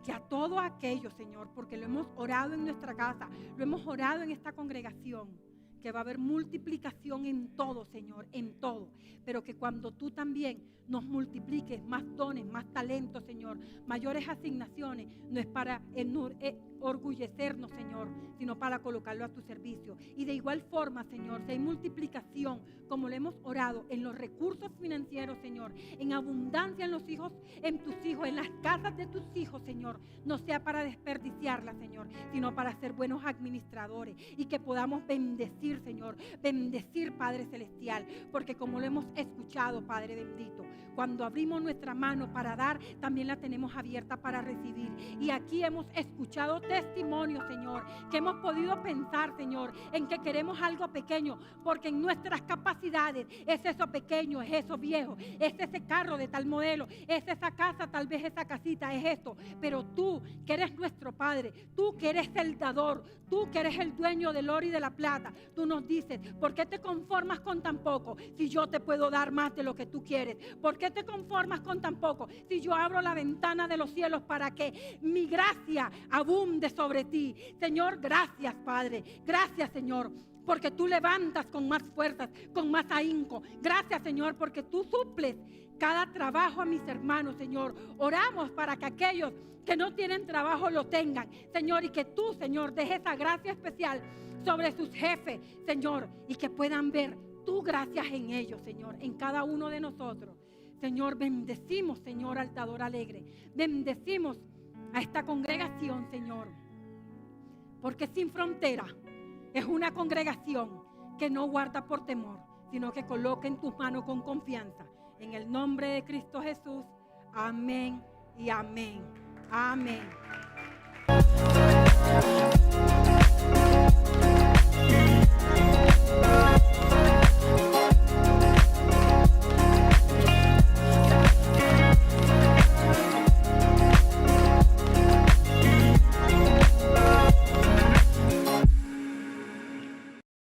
[SPEAKER 1] que a todo aquello, Señor, porque lo hemos orado en nuestra casa, lo hemos orado en esta congregación, que va a haber multiplicación en todo, Señor, en todo. Pero que cuando tú también nos multipliques más dones, más talentos, Señor, mayores asignaciones, no es para orgullecernos, Señor, sino para colocarlo a tu servicio. Y de igual forma, Señor, si hay multiplicación, como lo hemos orado, en los recursos financieros, Señor, en abundancia en los hijos, en tus hijos, en las casas de tus hijos, Señor, no sea para desperdiciarla, Señor, sino para ser buenos administradores y que podamos bendecir, Señor, bendecir, Padre Celestial, porque como lo hemos escuchado, Padre bendito, cuando abrimos nuestra mano para dar, también la tenemos abierta para recibir. Y aquí hemos escuchado testimonios, Señor, que hemos podido pensar, Señor, en que queremos algo pequeño, porque en nuestras capacidades es eso pequeño, es eso viejo, es ese carro de tal modelo, es esa casa, tal vez esa casita, es esto. Pero tú, que eres nuestro Padre, tú que eres el dador, tú que eres el dueño del oro y de la plata, tú nos dices, ¿por qué te conformas con tan poco si yo te puedo dar más de lo que tú quieres? ¿Por qué te conformas con tan poco si yo abro la ventana de los cielos para que mi gracia abunde sobre ti? Señor, gracias, Padre. Gracias, Señor, porque tú levantas con más fuerzas, con más ahínco. Gracias, Señor, porque tú suples cada trabajo a mis hermanos, Señor. Oramos para que aquellos que no tienen trabajo lo tengan, Señor, y que tú, Señor, dejes esa gracia especial sobre sus jefes, Señor, y que puedan ver tu gracia en ellos, Señor, en cada uno de nosotros. Señor, bendecimos, Señor, al dador alegre. Bendecimos a esta congregación, Señor, porque Sin Frontera es una congregación que no guarda por temor, sino que coloca en tus manos con confianza. En el nombre de Cristo Jesús, amén y amén. Amén.